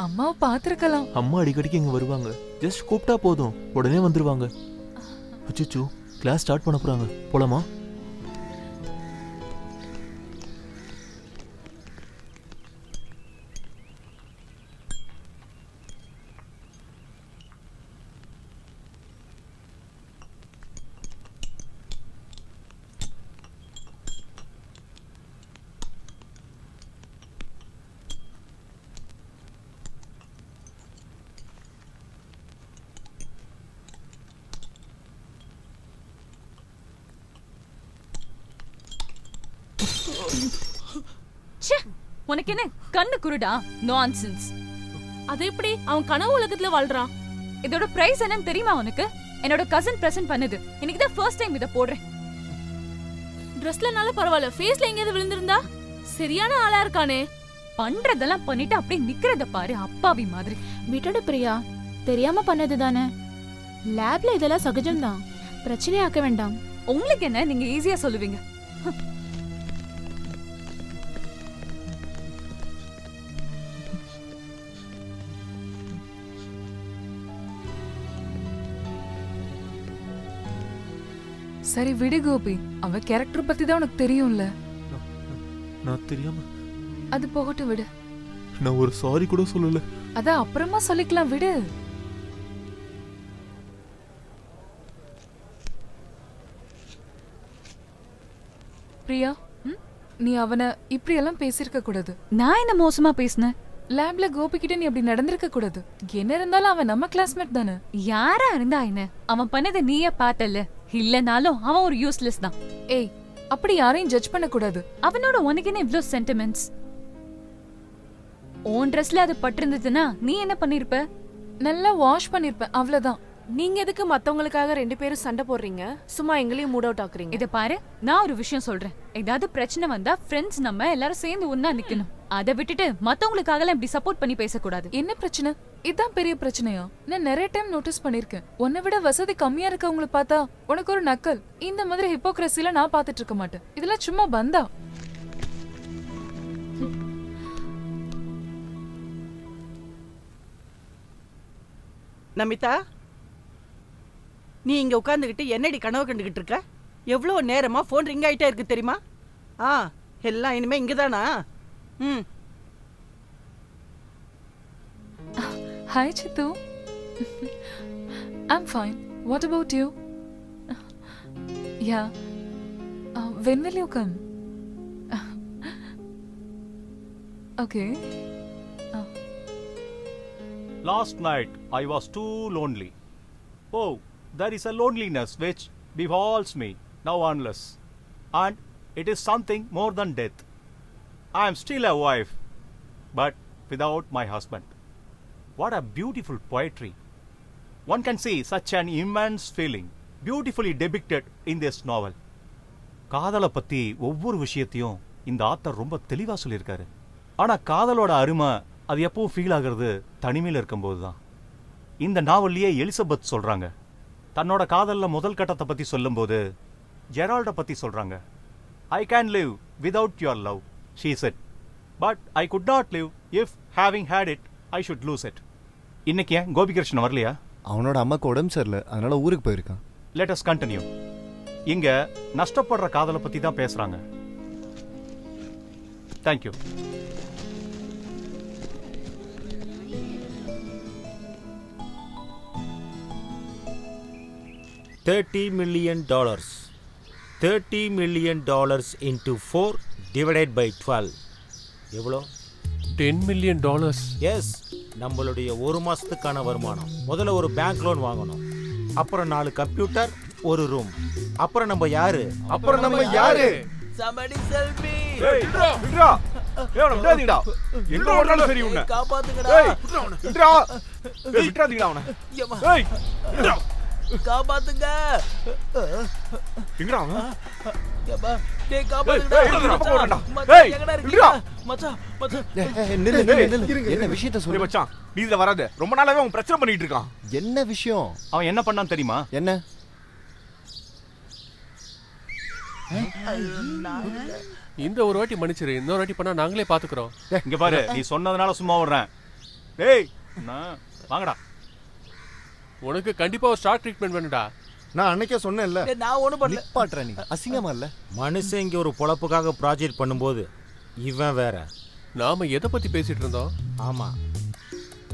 அம்மாவை பார்த்திருக்கலாம். அம்மா அடிக்கடிக்கு இங்க வருவாங்க. ஜஸ்ட் கூப்பிட்டா போதும், உடனே வந்துருவாங்க. அச்சோ, கிளாஸ் ஸ்டார்ட் பண்ண போறாங்க. போலாமா? உனக்கு என்ன கண்ணு குருடா? நான்சென்ஸ். அது எப்படி அவன் கனவு உலகத்துல வாழ்றான்? இதோட பிரைஸ் என்னன்னு தெரியுமா உனக்கு? என்னோட கசின் பிரசன்ட் பண்ணது. இன்னைக்கு தான் ஃபர்ஸ்ட் டைம் இத போடுறேன். ட்ரெஸ்லனால பரவாயில்ல, ஃபேஸ்ல எங்கேயாவது விழுந்திருந்தா? சரியான ஆளா இருக்கானே. பண்றதெல்லாம் பண்ணிட்டு அப்படியே நிக்கிறத பாரு, அப்பாவி மாதிரி. விட்டுடு பிரியா, தெரியாம பண்ணது தானே. லேப்ல இதெல்லாம் சகஜம்தான், பிரச்சனையாக்க வேண்டாம். உங்களுக்கு என்ன, நீங்க ஈஸியா சொல்லுவீங்க. சரி விடு கோபி, அவ கேரக்டர் பத்தி தான் உனக்கு தெரியும்ல. நான் தெரியாம. அது போகட்டும், விடு. நான் ஒரு சாரி கூட சொல்லல. அத அப்புறமா சொல்லிக்கலாம், விடு. பிரியா, நீ அவனை இப்படி எல்லாம் பேசிருக்க கூடாது. நான் என்ன மோசமா பேசினேன்? லேப்ல கோபி கிட்ட நீ அப்படி நடந்திருக்க கூடாது. என்ன இருந்தாலும் அவன் நம்ம கிளாஸ்மேட் தானே. யாரா இருந்தா என்ன, அவன் பண்ணதை நீயே பார்த்தல. இல்லனாலும் அவன் ஒரு யூஸ்லெஸ் தான். ஏய், அப்படி யாரையும் ஜட்ஜ் பண்ண கூடாது. அவனோட உனக்கு என்ன இவ்ளோ சென்டிமெண்ட்ஸ்? ஓன் ட்ரெஸ்ல அது பட்டிருந்ததுன்னா நீ என்ன பண்ணிருப்ப? நல்லா வாஷ் பண்ணிருப்ப, அவ்வளவுதான். நீங்க எதுக்கு மத்தவங்களுக்காக 2 பேரும் சண்டை போடுறீங்க? சும்மா எங்களையும் மூட் அவுட் ஆக்குறீங்க. இத பாரு, நான் ஒரு விஷயம் சொல்றேன். ஏதாவது பிரச்சனை வந்தா ஃப்ரெண்ட்ஸ் நம்ம எல்லாரும் சேர்ந்து ஒண்ணா நிக்கணும். அதை விட்டுட்டு மத்தவங்களுக்காக எல்லாம் இப்படி சப்போர்ட் பண்ணி பேசக்கூடாது. என்ன பிரச்சனை? இதான் பெரிய பிரச்சனையா? நான் நிறைய டைம் நோட்டீஸ் பண்ணிருக்கேன். உன்னை விட வசதி கம்மியா இருக்கவங்கள பார்த்தா உனக்கு ஒரு நக்கல். இந்த மாதிரி ஹிப்போக்ரஸில நான் பார்த்துட்டு இருக்க மாட்டேன். இதெல்லாம் சும்மா பந்தா. நமிதா, நீ இங்க உட்காந்துக்கிட்டு என்னடி கனவு கண்டுகிட்டு இருக்க? எவ்வளோ நேரமா ஃபோன் ரிங் ஆயிட்டே இருக்கு தெரியுமா? எல்லாம் இனிமே இங்கதானா? ம். Hi Chitu. I'm fine. What about you? Yeah. When will you come? Okay. Last night I was too lonely. Oh, there is a loneliness which befalls me now unless. And it is something more than death. I am still a wife, but without my husband. What a beautiful poetry. One can see such an immense feeling beautifully depicted in this novel. காதலை பத்தி ஒவ்வொரு விஷயத்தையும் இந்த ஆத்தர் ரொம்ப தெளிவா சொல்லியிருக்காரு. ஆனா காதலோட அருமை அது எப்பவும் ஃபீல் ஆகிறது தனிமையில் இருக்கும்போது தான். இந்த நாவல்லையே எலிசபெத் சொல்றாங்க, தன்னோட காதல்ல முதல் கட்டத்தை பத்தி சொல்லும்போது ஜெரால்ட பத்தி சொல்றாங்க. I can live without your love, she said. But I could not live if having had it, I should lose it. இன்னைக்கு ஏன் கோபிகிருஷ்ணன் வரலையா? அவனோட அம்மாக்கு உடம்பு சரியில்லை, அதனால ஊருக்கு போயிருக்கான். Let us continue. இங்க நஷ்டப்படுற காதலை பத்தி தான் பேசுறாங்க. Thank you. $30 million. $30 million into 4 divided by 12. எவ்வளோ? $10 million. எஸ், நம்மளுடைய ஒரு மாசத்துக்கான வருமானம். முதல்ல ஒரு பேங்க் லோன் வாங்கணும், அப்புறம் 4 கம்ப்யூட்டர், ஒரு ரூம். அப்புறம் நம்ம யாரு? Somebody help me. ஏய் விட்றா விட்றா. ஏய் அவன விடாதீங்கடா. எங்க ஓடுறாலும் சரி உன்னை. காப்பாத்துங்கடா. ஏய் விட்றா. ஏய் விட்றாதீங்கடா அவனை. ஏய் விட்றா. காப்பாத்துங்க. எங்கடா அவன்? யப்பா டேய் காப்பாத்துங்கடா. ஏய் விட்றா. மச்சான் மச்சான். நில்லு. என்ன விஷயத்தை சொல்லு மச்சான். நீ இத வராத. ரொம்ப நாளாவே அவன் பிரச்சனை பண்ணிட்டு இருக்கான். என்ன விஷயம்? அவன் என்ன பண்ணான்னு தெரியுமா? என்ன? இந்த ஒரு வாட்டி மன்னிச்சிரு, இன்னொரு வாட்டி பண்ணா நாங்களே பாத்துக்கிறோம். இங்க பாரு, நீ சொன்னதுனால சும்மா வர்றேன். டேய் வாங்கடா. உனக்கு கண்டிப்பா ஒரு ஸ்டார்ட் ட்ரீட்மெண்ட் வேணும்டா. நான் அன்னைக்கே சொன்னேன்ல. நான் ஒண்ணும் பண்ணல. நிப்பாட்ற நீ. அசிங்கமா இல்ல? மனுஷன் இங்க ஒரு பொழப்புக்காக ப்ராஜெக்ட் பண்ணும்போது இவன் வேற. நாம எதை பத்தி பேசிட்டு இருந்தோம்? ஆமா,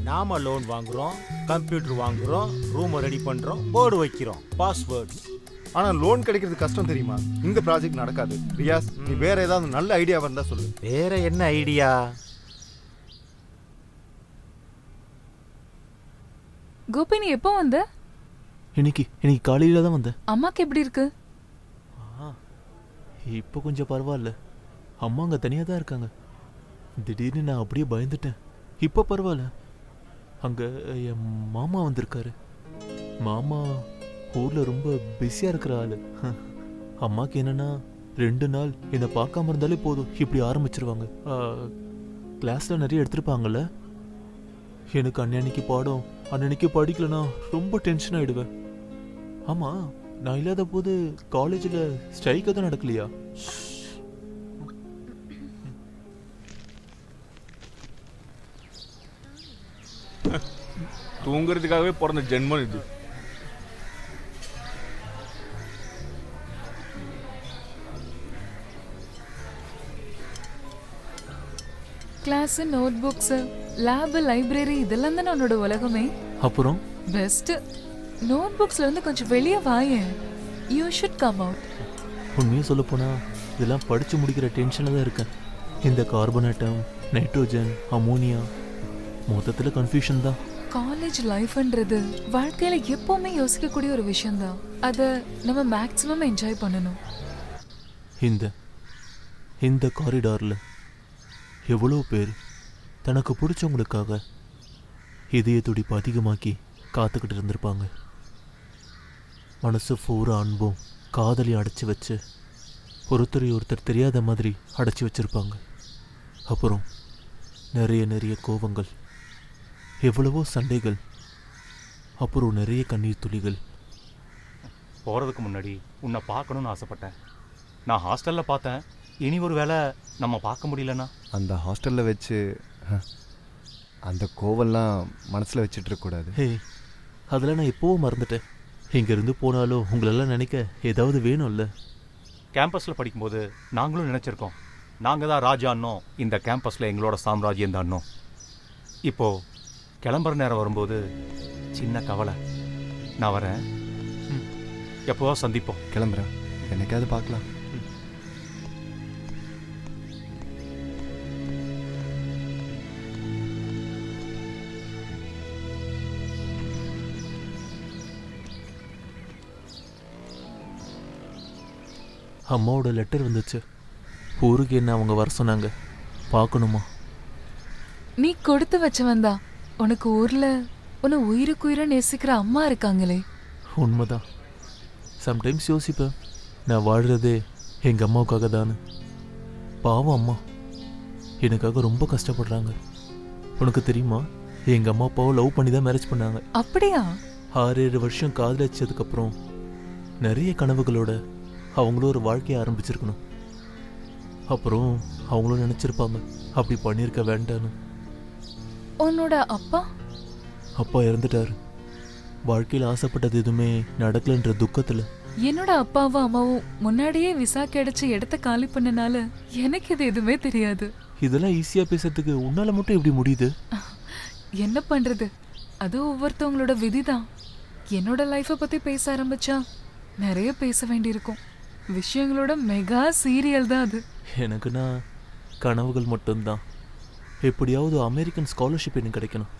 நாம லோன் வாங்குறோம், கம்ப்யூட்டர் வாங்குறோம், ரூம் ரெடி பண்றோம், போர்டு வைக்கிறோம், பாஸ்வேர்ட். ஆனா லோன் கிடைக்கிறது கஷ்டம் தெரியுமா? இந்த ப்ராஜெக்ட் நடக்காது. ரியாஸ், நீ வேற ஏதாவது நல்ல ஐடியா இருந்தா சொல்லு. வேற என்ன ஐடியா? கோபி, நீ எப்போ வந்த? இன்னைக்கு காலையில தான் வந்தேன். அம்மாக்கு எப்படி இருக்கு? இப்போ கொஞ்சம் பரவாயில்ல. அம்மா அங்கே தனியாக தான் இருக்காங்க. திடீர்னு நான் அப்படியே பயந்துட்டேன். இப்போ பரவாயில்ல. அங்கே என் மாமா வந்திருக்காரு. மாமா ஊரில் ரொம்ப பிஸியாக இருக்கிற ஆள். அம்மாவுக்கு என்னென்னா 2 நாள் என்னை பார்க்காம இருந்தாலே போதும், இப்படி ஆரம்பிச்சிருவாங்க. கிளாஸில் நிறைய எடுத்துருப்பாங்கல்ல, எனக்கு அன்னன்னைக்கு பாடம் அன்னன்னைக்கு படிக்கலனா ரொம்ப டென்ஷன் ஆகிடுவேன். ஆமாம், நான் இல்லாத போது காலேஜில் ஸ்ட்ரைக் எதுவும் நடக்கலையா? தூங்குறதுக்காகவே பிறந்த ஜென்மம் இது. Class, notebooks, lab, library இதெல்லாம் தானே உன்னோட உலகமே. அப்புறம் பெஸ்ட். நோட் புக்ஸ்ல இருந்து கொஞ்சம் வெளியே வாயேன். You should come out. உண்மையாக சொல்ல போனால் இதெல்லாம் படித்து முடிக்கிற டென்ஷனில் தான் இருக்கேன். இந்த கார்பன் ஆட்டம், நைட்ரோஜன், அமோனியா, மொத்தத்தில் கன்ஃபியூஷன் தான். காலேஜ் லைஃப்ன்றது வாழ்க்கையில எப்பவுமே யோசிக்கக்கூடிய ஒரு விஷயம்தான். அதை நம்ம மேக்ஸிமம் என்ஜாய் பண்ணணும். இந்த காரிடாரில் எவ்வளோ பேர் தனக்கு பிடிச்சவங்களுக்காக இதய துடிப்பு அதிகமாக்கி காத்துக்கிட்டு இருந்திருப்பாங்க. மனசு பூரா அன்பும் காதலையும் அடைச்சி வச்சு ஒருத்தர் தெரியாத மாதிரி அடைச்சி வச்சிருப்பாங்க. அப்புறம் நிறைய கோபங்கள், எவ்வளவோ சண்டைகள், அப்புறம் நிறைய கண்ணீர் துளிகள். போகிறதுக்கு முன்னாடி உன்னை பார்க்கணுன்னு ஆசைப்பட்டேன். நான் ஹாஸ்டலில் பார்த்தேன். இனி ஒரு வேளை நம்ம பார்க்க முடியலன்னா? அந்த ஹாஸ்டலில் வச்சு அந்த கோவெல்லாம் மனசில் வச்சுட்டு இருக்கக்கூடாது. ஹே, அதெல்லாம் நான் எப்போவும் மறந்துட்டேன். இங்கேருந்து போனாலும் உங்களெல்லாம் நினைக்க ஏதாவது வேணும்ல. கேம்பஸில் படிக்கும்போது நாங்களும் நினச்சிருக்கோம், நாங்கள் தான் ராஜான்னோ, இந்த கேம்பஸில் எங்களோட சாம்ராஜ்யம் தான்னோ. இப்போது கிளம்புற நேரம் வரும்போது சின்ன கவலை. நான் வரேன், எப்போவா சந்திப்போம். கிளம்புறேன், என்னைக்காவது பார்க்கலாம். அம்மாவோட லெட்டர் வந்துச்சு. ஊருக்கு என்ன அவங்க வர சொன்னாங்க, பார்க்கணுமா? நீ கொடுத்து வச்சவன் தான். உனக்கு ஊர்ல உன்னை உயிருக்குயிர நேசிக்கிற அம்மா இருக்காங்களே. உண்மைதான். சம்டைம்ஸ் யோசிப்பேன், நான் வாழ்கிறதே எங்கள் அம்மாவுக்காக தானே. பாவம் அம்மா எனக்காக ரொம்ப கஷ்டப்படுறாங்க. உனக்கு தெரியுமா, எங்கள் அம்மா அப்பாவை லவ் பண்ணி தான் மேரேஜ் பண்ணாங்க. அப்படியா? 6-7 வருஷம் காதலிச்சதுக்கப்புறம் நிறைய கனவுகளோட அவங்களும் ஒரு வாழ்க்கையை ஆரம்பிச்சிருக்கணும். அப்புறம் அவங்களும் நினச்சிருப்பாங்க அப்படி பண்ணியிருக்க வேண்டான்னு. உன்னோட அப்பா? அப்பா இறந்துட்டாரு. வாழ்க்கையில் ஆசைப்பட்டது எதுவுமே நடக்கலன்ற துக்கத்தில். என்னோட அப்பாவும் அம்மாவும் முன்னாடியே விசா கிடைச்சி இடத்த காலி பண்ணனால எனக்கு இது எதுவுமே தெரியாது. இதெல்லாம் ஈஸியாக பேசுறதுக்கு உன்னால மட்டும் எப்படி முடியுது? என்ன பண்றது, அது ஒவ்வொருத்தவங்களோட விதிதான். என்னோட லைஃப்பை பற்றி பேச ஆரம்பிச்சா நிறைய பேச வேண்டியிருக்கும். விஷயங்களோட மெகா சீரியல் தான் அது. எனக்குன்னா கனவுகள் மட்டும்தான். எப்படியாவது அமெரிக்கன் ஸ்காலர்ஷிப் எனக்கு கிடைக்கணும்.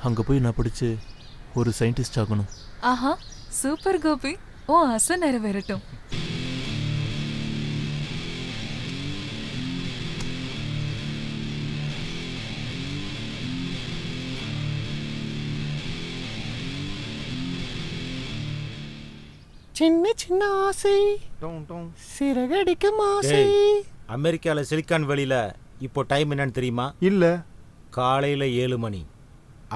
அங்கே போய் நான் படித்து ஒரு சயின்டிஸ்ட் ஆகணும். ஆஹா, சூப்பர் கோபி, ஓ ஆசை நிறைவேறட்டும். சின்ன சின்ன ஆசை சிறகடிக்கும் ஆசை. அமெரிக்காவில் சிலிக்கான் வேலியில் இப்போ டைம் என்னன்னு தெரியுமா? இல்லை. காலையில் 7 மணி.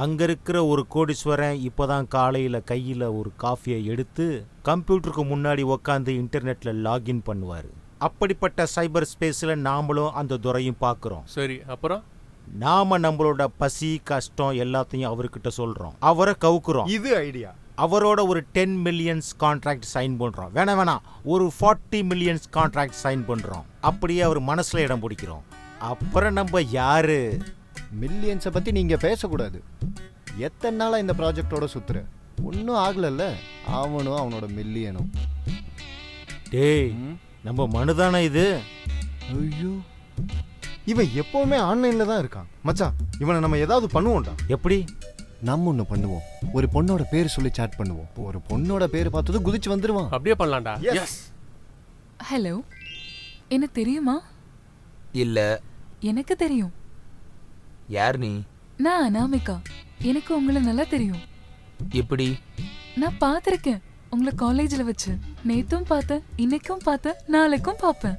அங்கே இருக்கிற ஒரு கோடீஸ்வரன் இப்போ தான் காலையில் கையில் ஒரு காஃபியை எடுத்து கம்ப்யூட்டருக்கு முன்னாடி உக்காந்து இன்டர்நெட்டில் லாகின் பண்ணுவார். அப்படிப்பட்ட சைபர் ஸ்பேஸில் நாமளும் அந்த துறையும் பார்க்குறோம். சரி, அப்புறம் நாம நம்மளோட பசி கஷ்டம் எல்லாத்தையும் அவர்கிட்ட சொல்கிறோம், அவரை கவுக்குறோம். இது ஐடியா. அவரோட ஒரு 10 மில்லியன்ஸ் கான்ட்ராக்ட் சைன் பண்ணுறோம். வேணாம் ஒரு 40 மில்லியன்ஸ் கான்ட்ராக்ட் சைன் பண்ணுறோம். அப்படியே அவர் மனசில் இடம் பிடிக்கிறோம். அப்புறம் நம்ம யாரு? மில்லியன்ஸை பற்றி நீங்கள் பேசக்கூடாது. எத்தனை நாளாக இந்த ப்ராஜெக்டோட சுற்றுற? ஒன்றும் ஆகலைல்ல. அவனும் அவனோட மில்லியனும். டேய், நம்ம மனுதானே இது? ஐயோ, இவன் எப்பவுமே ஆன்லைனில் தான் இருக்கான். மச்சான், இவனை நம்ம ஏதாவது பண்ணுவோம்டா. எப்படி? நம்ம ஒன்று பண்ணுவோம். ஒரு பொண்ணோட பேர் சொல்லி சாட் பண்ணுவோம். ஒரு பொண்ணோட பேர் பார்த்தது குதிச்சு வந்துடுவான். அப்படியே பண்ணலாம்டா. எஸ். ஹலோ, என்ன தெரியுமா? இல்ல. எனக்கு தெரியும். யார் நீ? நான் அனாமிகா. எனக்கு உங்களை நல்லா தெரியும். எப்படி? நான் பார்த்திருக்கேன் உங்களை காலேஜில் வச்சு. நேத்தும் பார்த்தேன், இன்னைக்கும் பார்த்தேன், நாளைக்கும் பார்ப்பேன்.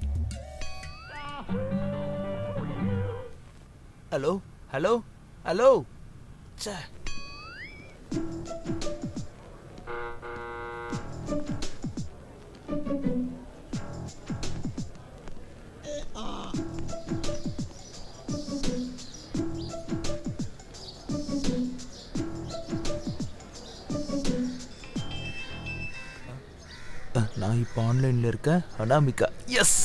Hello hello hello. சே, நான் இப்போ ஆன்லைனில் இருக்கேன். அனாமிகா. எஸ்.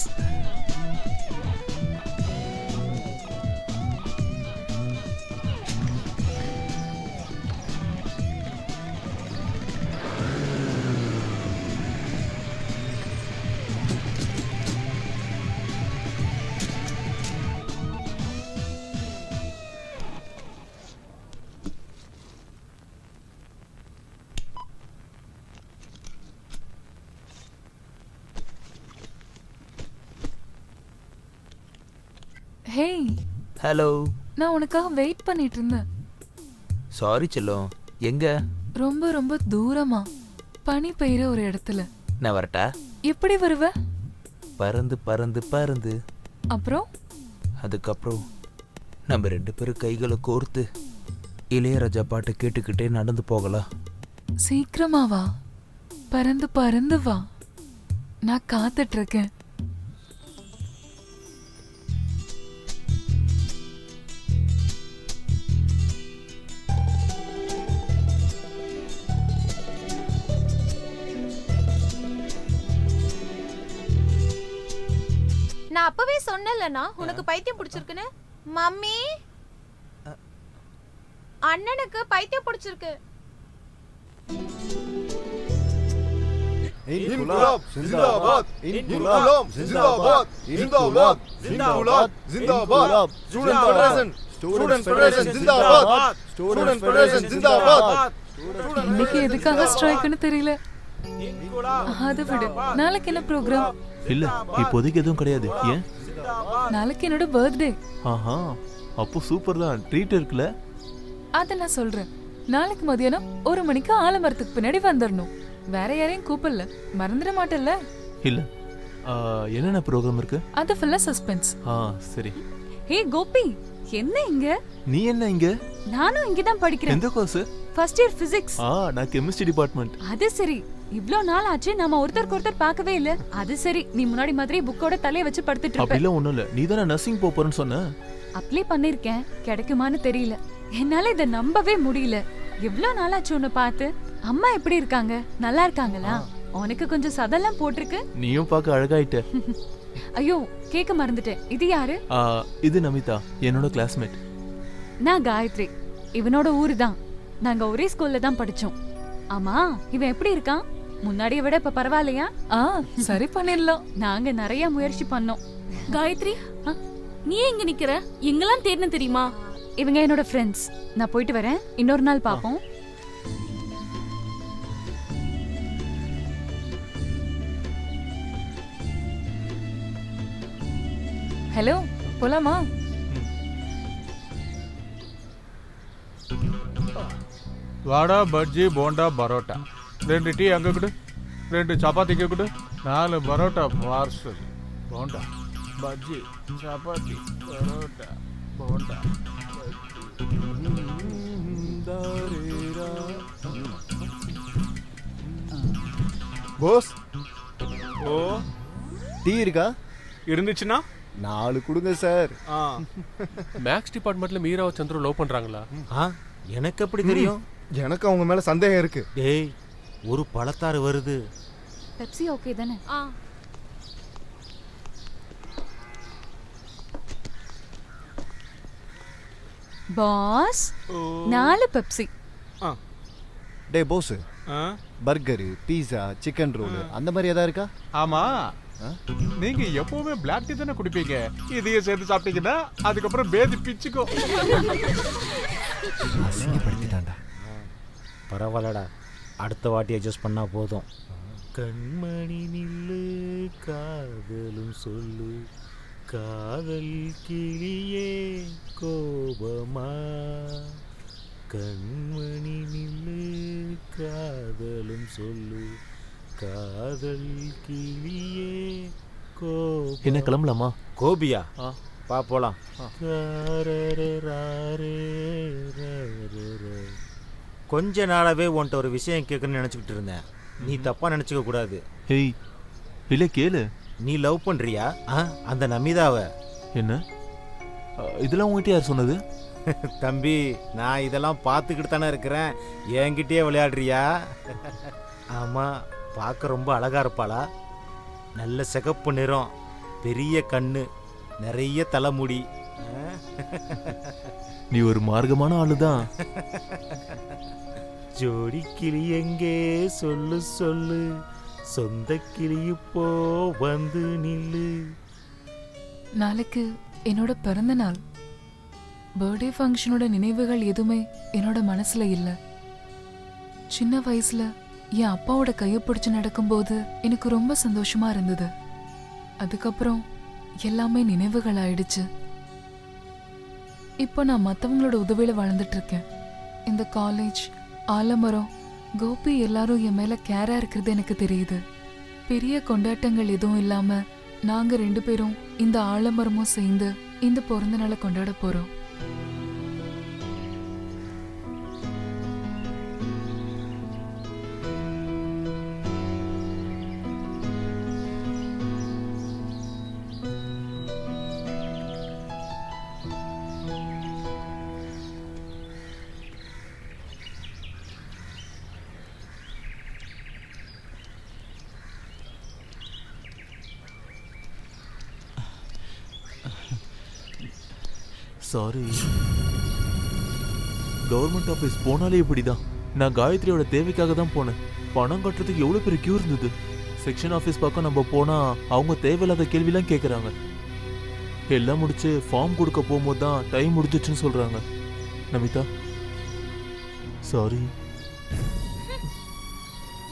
ஹே, ஹலோ. நான் உனக்காக வெயிட் பண்ணிட்டு இருந்தேன். சாரி செல்லம். எங்க? ரொம்ப ரொம்ப தூரமா, பனி பெய்யுற ஒரு இடத்துல. நான் வரட்டா? எப்படி வருவ? பறந்து பறந்து பறந்து. அப்புறம்? அதுக்கப்புறம் நம்ம 2 பேரும் கைகளை கோர்த்து இளையராஜா பாட்டு கேட்டுக்கிட்டே நடந்து போகலாம். சீக்கிரமா வா, பறந்து பறந்து வா, நான் காத்துட்டு இருக்கேன். நான் அப்பவே சொன்னேன்லனா உனக்கு பைத்தியம் பிடிச்சிருக்குன்னு. மம்மி, அண்ணனுக்கு பைத்தியம் பிடிச்சிருக்கு. இன்குலாப் ஜிந்தாபாத், இன்குலாப் ஜிந்தாபாத், இன்குலாப் zindabad, zindabad. Student federation zindabad, student federation zindabad. இன்னைக்கு எதுக்காக ஸ்ட்ரைக்னு தெரியல. அது விடு, நாளைக்கு என்ன ப்ரோக்ராம்? இல்ல, இப்போதைக்கு எதுவும் கிடையாது. ஏன்? நாளைக்கு என்னோட பர்த்டே. ஆஹா, அப்போ சூப்பர் தான். ட்ரீட் இருக்குல்ல? அத நான் சொல்றேன். நாளைக்கு மதியானம் 1 மணிக்கு ஆலமரத்துக்கு பின்னாடி வந்துடணும். வேற யாரையும் கூப்பிடல, மறந்துட மாட்டேல்ல? இல்ல. என்னென்ன ப்ரோக்ராம் இருக்கு? அது ஃபுல்லா சஸ்பென்ஸ். சரி. ஹே கோபி, என்ன இங்க? நீ என்ன இங்க? நானும் இங்க தான் படிக்கிறேன். எந்த கோர்ஸ்? First year physics. நான் கெமிஸ்ட்ரி டிபார்ட்மெண்ட். அது சரி, இவ்ளோ நாள் ஆச்சு நாம ஒருத்தருக்கு ஒருத்தர் பார்க்கவே இல்ல. அது சரி, நீ முன்னாடி மாதிரி புக்கோட தலைய வச்சு படுத்துட்டு இருப்ப. அப்படிலாம் ஒண்ணும் இல்ல. நீ தான நர்சிங் போறன்னு சொன்ன. அப்ளை பண்ணிருக்கேன், கிடைக்குமான்னு தெரியல. என்னால இத நம்பவே முடியல. இவ்ளோ நாள் ஆச்சு உன்னை பார்த்து. அம்மா எப்படி இருக்காங்க? நல்லா இருக்காங்களா? உனக்கு கொஞ்சம் சதெல்லாம் போட்டிருக்கு. நீயும் பார்க்க அழகாயிட்ட. ஐயோ, கேக்க மறந்துட்டேன். இது யாரு? இது நமிதா, என்னோட கிளாஸ்மேட். நான் காயத்ரி, இவனோட ஊரு தான். நாங்க ஒரே ஸ்கூல்ல தான் படிச்சோம். ஆமா, இவன் எப்படி இருக்கான்? முன்னாடியை விட இப்ப பரவாயில்லையா? சரி பண்ணிடலாம். நாங்க நிறைய முயற்சி பண்ணோம். காயத்ரி, நீ எங்க நிக்கிற? எங்கெல்லாம் தேடின தெரியுமா? இவங்க என்னோட ஃப்ரெண்ட்ஸ். நான் போயிட்டு வரேன், இன்னொரு நாள் பாப்போம். ஹலோ, போலாமா? వడ బజ్జీ బోండా పరోటా 2 టీ అంగ కొడు 2 చపాతీ కొడు 4 పరోటా పార్సల్ బోండా బజ్జీ చపాతీ పరోటా బోండా போஸ், டீ இருக்கா? இருந்துச்சுன்னா 4 கொடுங்க சார். மேக்ஸ் டிபார்ட்மெண்ட்ல மீராவை சந்திரன் லவ் பண்றாங்களா? எனக்கு எப்படி தெரியும்? எனக்கு அவங்க மேல சந்தேகம் இருக்கு. டேய், ஒரு பழத்தாறு வருது. பெப்சி ஓகே தானே? Boss, 4 Pepsi. டேய் boss, burger, pizza, chicken roll அந்த மாதிரி ஏதாவது இருக்கா? ஆமா, நீங்க எப்பவுமே பிளாக் டீ தானே குடிப்பீங்க. இதையே சேர்த்து சாப்பிட்டீங்கன்னா அதுக்கப்புறம் பேதி பிச்சுக்கோ. பரவாயில்லடா, அடுத்த வாட்டி அட்ஜஸ்ட் பண்ணா போதும். கண்மணி நில்லு, காதலும் சொல்லு, காதல் கிளியே கோபமா. கண்மணி நில்லு, காதலும் சொல்லு, காதல் கிளியே கோபமா. என்ன கிளம்பலாமா? கோபியா? பா போலாம். கொஞ்ச நாளாவே உன்ட்ட ஒரு விஷயம் கேட்கணும்னு நினைச்சுக்கிட்டு இருந்தேன். நீ தப்பா நினைச்சுக்க கூடாது. ஏய், இல்ல கேளு. நீ லவ் பண்றியா அந்த நமிதாவை? என்ன இதெல்லாம் உங்ககிட்ட யார் சொன்னது? தம்பி, நான் இதெல்லாம் பார்த்துக்கிட்டு தானே இருக்கிறேன். என்கிட்டயே விளையாடுறியா? ஆமா, பார்க்க ரொம்ப அழகா இருப்பாளா? நல்ல சிகப்பு நிறம், பெரிய கண்ணு, நிறைய தலைமுடி. நீ ஒரு மார்க்கமான ஆளுதான். ஜோடி கிளி எங்கே சொல்லு சொல்லு, சொந்த கிளி இப்போ வந்து நில்லு. நாளைக்கு என்னோட பிறந்த நாள். பர்த்டே ஃபங்க்ஷனோட நினைவுகள் எதுவுமே என்னோட மனசுல இல்ல. சின்ன வயசுல என் அப்பாவோட கையை பிடிச்சு நடக்கும்போது எனக்கு ரொம்ப சந்தோஷமா இருந்தது. அதுக்கப்புறம் எல்லாமே நினைவுகள் ஆயிடுச்சு. இப்போ நான் மற்றவங்களோட உதவியில வாழ்ந்துட்டு இருக்கேன். இந்த காலேஜ், ஆலமரம், கோபி எல்லாரும் என் மேல கேரா இருக்கிறது எனக்கு தெரியுது. பெரிய கொண்டாட்டங்கள் எதுவும் இல்லாம நாங்க 2 பேரும் இந்த ஆலமரமும் சேர்ந்து இந்த பிறந்த நாளை கொண்டாட போறோம். சாரி. கவர்மெண்ட் ஆஃபீஸ் போனாலே இப்படிதான். நான் காயத்ரியோட தேவைக்காக தான் போனேன். பணம் கட்டுறதுக்கு எவ்வளோ பெரிய கியூ இருந்தது. செக்ஷன் ஆஃபீஸ் பக்கம் நம்ம போனா அவங்க தேவையில்லாத கேள்விலாம் கேட்குறாங்க. எல்லாம் முடிச்சு ஃபார்ம் கொடுக்க போகும்போது தான் டைம் முடிஞ்சிச்சுன்னு சொல்றாங்க. நமிதா சாரி.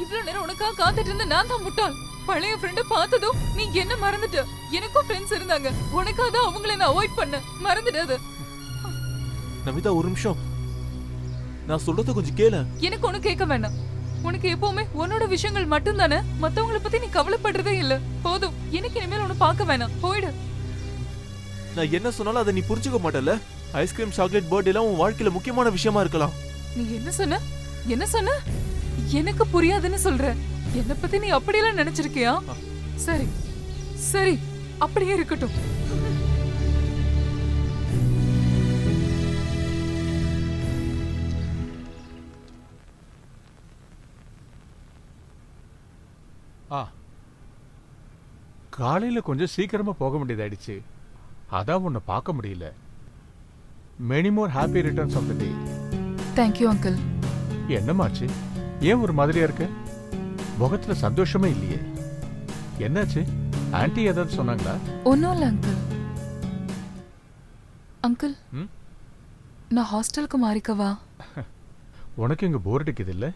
இவ்வளவு நேரம் உனக்காக காத்துட்டு இருந்த நான் தான் முட்டாள். பழைய ஃப்ரெண்ட பார்த்ததும் நீ என்ன மறந்துட்ட. எனக்கும் ஃப்ரெண்ட்ஸ் இருந்தாங்க. உனக்காக தான் அவங்கள நான் அவாய்ட் பண்ணேன். மறந்துடாத. நமிதா ஒரு நிமிஷம், நான் சொல்றத கொஞ்சம் கேள. எனக்கு ஒண்ணு கேட்க வேண்டாம். உனக்கு எப்பவுமே உன்னோட விஷயங்கள் மட்டும் தானே. மத்தவங்கள பத்தி நீ கவலைப்படுறதே இல்ல. போதும், எனக்கு இனிமேல் உன்னை பார்க்க வேணாம். போயிடு. நான் என்ன சொன்னாலும் அதை நீ புரிஞ்சுக்க மாட்டல. ஐஸ்கிரீம், சாக்லேட், பர்த்டே எல்லாம் உன் வாழ்க்கையில முக்கியமான விஷயமா இருக்கலாம். நீ என்ன சொன்ன? என்ன சொன்ன? எனக்கு புரியாதுன்னு சொல்ற. என்ன பத்தி நீ அப்படியெல்லாம் நினைச்சிருக்கியா? சரி சரி, அப்படியே இருக்கட்டும். காலையில கொஞ்சம் சீக்கிரமா போக வேண்டியதாயிடுச்சு. அதான் உன்னை பார்க்க முடியல. Many more happy returns of the day. Thank you uncle. என்னமாச்சு? ஏன் ஒரு மாதிரியா இருக்க? முகத்துல சந்தோஷமே இல்லையே. என்னாச்சு? ஆன்ட்டி ஏதாவது சொன்னாங்களா? ஒன்னும் இல்ல அங்கிள். அங்கிள், நான் ஹாஸ்டலுக்கு மாறிக்கவா? உனக்கு இங்க போர் அடிக்குது இல்ல?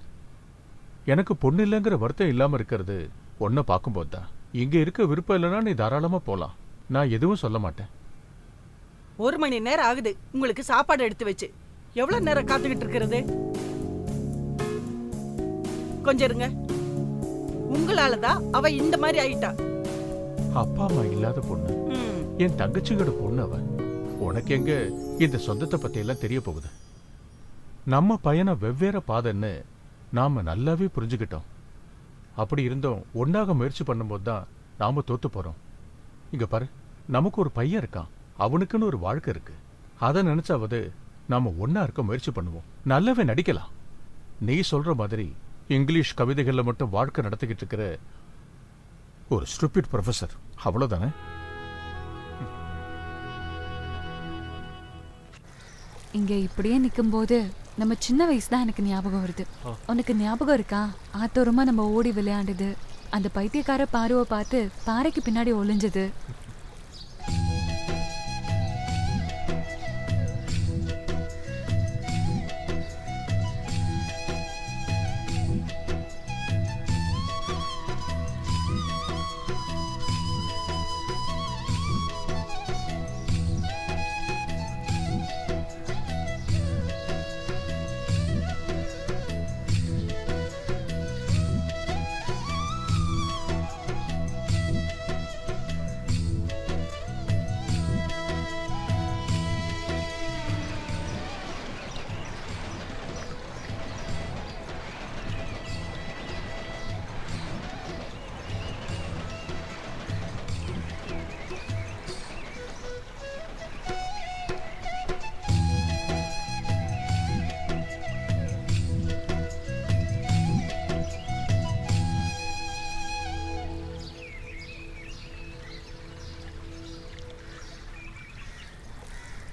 எனக்கு பொண்ணு இல்லைங்கிற வருத்தம் இல்லாம இருக்கிறது ஒன்ன பார்க்கும்போது தான். இங்க இருக்க விருப்பம் இல்லைன்னா நீ தாராளமா போலாம். நான் எதுவும் சொல்ல மாட்டேன். 1 மணி நேரம் ஆகுது உங்களுக்கு சாப்பாடு எடுத்து வச்சு. எவ்வளவு நேரம் காத்துக்கிட்டு இருக்கிறது? கொஞ்சம் இருங்க. உங்களாலதான் அவ இந்த மாதிரி ஆயிட்டா. அப்பா அம்மா இல்லாத பொண்ணு, என் தங்கச்சியோட பொண்ணு அவ. உனக்கு எங்க இந்த சொந்தத்தை பத்தி எல்லாம் தெரிய போகுது? நம்ம பையனை வெவ்வேறு பாதைன்னு நாம நல்லாவே புரிஞ்சுக்கிட்டோம். அப்படி இருந்தோம் ஒன்னாக முயற்சி பண்ணும்போது தான் நாம தோத்து போறோம். இங்க பாரு, நமக்கு ஒரு பையன் இருக்கான். அவனுக்குன்னு ஒரு வாழ்க்கை இருக்கு. அதை நினைச்சாவது நாம ஒன்னா இருக்க முயற்சி பண்ணுவோம். நல்லாவே நடிக்கலாம். நீ சொல்ற மாதிரி இங்கிலீஷ் கவிதைகள்ல மட்டும் வாழ்க்கை நடத்திக்கிட்டு இருக்கிற ஒரு ஸ்டூபிட் ப்ரொஃபசர், அவ்வளவுதானே? இங்க இப்படியே நிக்கும்போது நம்ம சின்ன வயசு தான் எனக்கு ஞாபகம் வருது. உனக்கு ஞாபகம் இருக்கா? ஆத்தோரமா நம்ம ஓடி விளையாண்டது, அந்த பைத்தியக்கார பாருவை பார்த்து பாறைக்கு பின்னாடி ஒளிஞ்சது.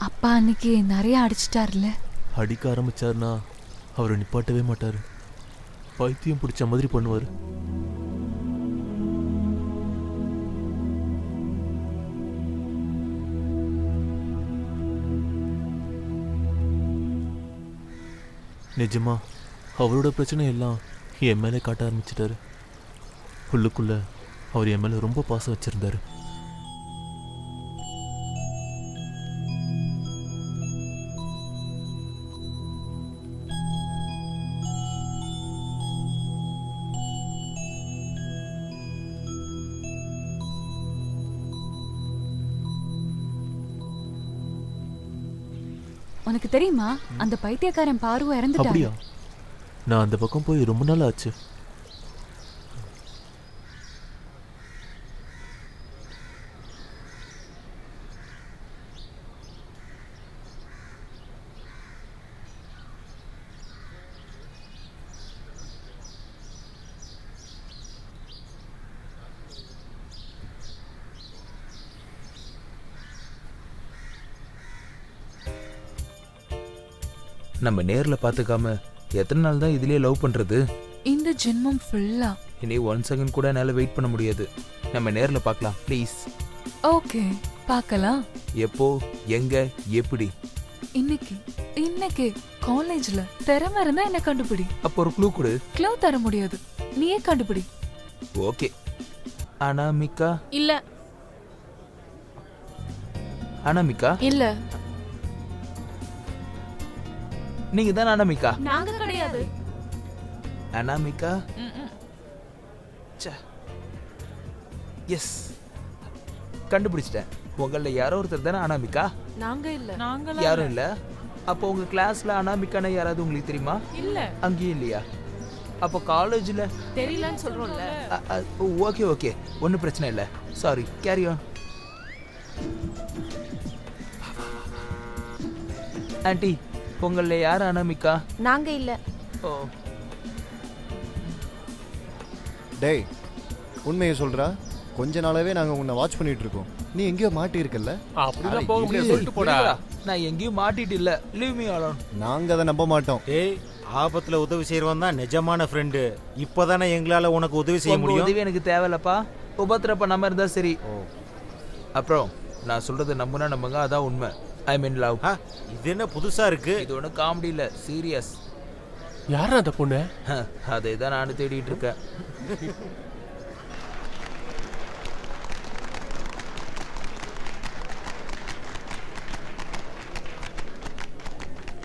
அப்பா அன்னைக்கு நிறைய அடிச்சிட்டார்ல. அடிக்க ஆரம்பிச்சாருன்னா அவரை நிப்பாட்டவே மாட்டாரு. பைத்தியம் பிடிச்ச மாதிரி பண்ணுவாரு. நிஜமா அவரோட பிரச்சனை எல்லாம் என் மேலே காட்ட ஆரம்பிச்சிட்டாரு. உள்ளுக்குள்ள அவர் என் மேலே ரொம்ப பாசம் வச்சிருந்தாரு. உனக்கு தெரியுமா, அந்த பைத்தியக்காரன் பாருவ இறந்துட்டான். அப்படியா? நான் அந்த பக்கம் போய் ரொம்ப நாள் ஆச்சு. நம்ம நேர்ல பாத்துக்காம எத்தனை நாள் தான் இதுலயே லவ் பண்றது? இந்த ஜென்மம் ஃபுல்லா. இனி 1 செகண்ட் கூட என்னால வெயிட் பண்ண முடியாது. நம்ம நேர்ல பார்க்கலாம் ப்ளீஸ். ஓகே, பார்க்கலாம். எப்போ, எங்க, எப்படி? இன்னைக்கு காலேஜ்ல. திறமை இருந்தா என்ன கண்டுபிடி. அப்போ ஒரு க்ளூ கொடு. க்ளூ தர முடியாது, நீயே கண்டுபிடி. ஓகே. அனாமிகா? இல்ல. அனாமிகா? இல்ல. நீங்க தான் அனாமிகா? நாங்க கிடையாது. அனாமிகா? எஸ், கண்டுபிடிச்சிட்டேன். உங்கள யாரோ ஒருத்தர் தானே அனாமிகா? நாங்க இல்ல. யாரும் இல்ல. அப்போ உங்க கிளாஸ்ல அனாமிகானா யாராவது உங்களுக்கு தெரியுமா? இல்ல. அங்கேயும் இல்லையா? அப்போ காலேஜ்ல தெரியலன்னு சொல்றோம்ல. ஓகே ஓகே, ஒன்றும் பிரச்சனை இல்லை. Sorry, carry on. ஆண்டி, உங்கள யார் அனாமிகா? நாங்க இல்ல. ஓ. டேய், உண்மையை சொல்றா. கொஞ்ச நாளாவே நாங்க உன்னை வாட்ச் பண்ணிட்டு இருக்கோம். நீ எங்கேயோ மாட்டி இருக்கல்ல? அப்படிலாம் போக முடியாது, சொல்லிட்டு போடா. நான் எங்கேயும் மாட்டிட்டு இல்ல. Leave me alone. நாங்க அதை நம்ப மாட்டோம். ஏய், ஆபத்துல உதவி செய்யறவன் தான் நிஜமான ஃப்ரெண்டு. இப்போதானே எங்களால உனக்கு உதவி செய்ய முடியும். உதவி எனக்கு தேவையில்லப்பா. உபத்திர பண்ணாம இருந்தா சரி. அப்புறம் நான் சொல்றது நம்புனா நம்புங்க, அதான் உண்மை. ஐ மீன் லவ். இது என்ன புதுசா இருக்கு? இது ஒன்றும் காமெடி இல்ல, சீரியஸ். யாரா அந்த பொண்ணு? அதை தான் நான் தேடிட்டு இருக்கேன்.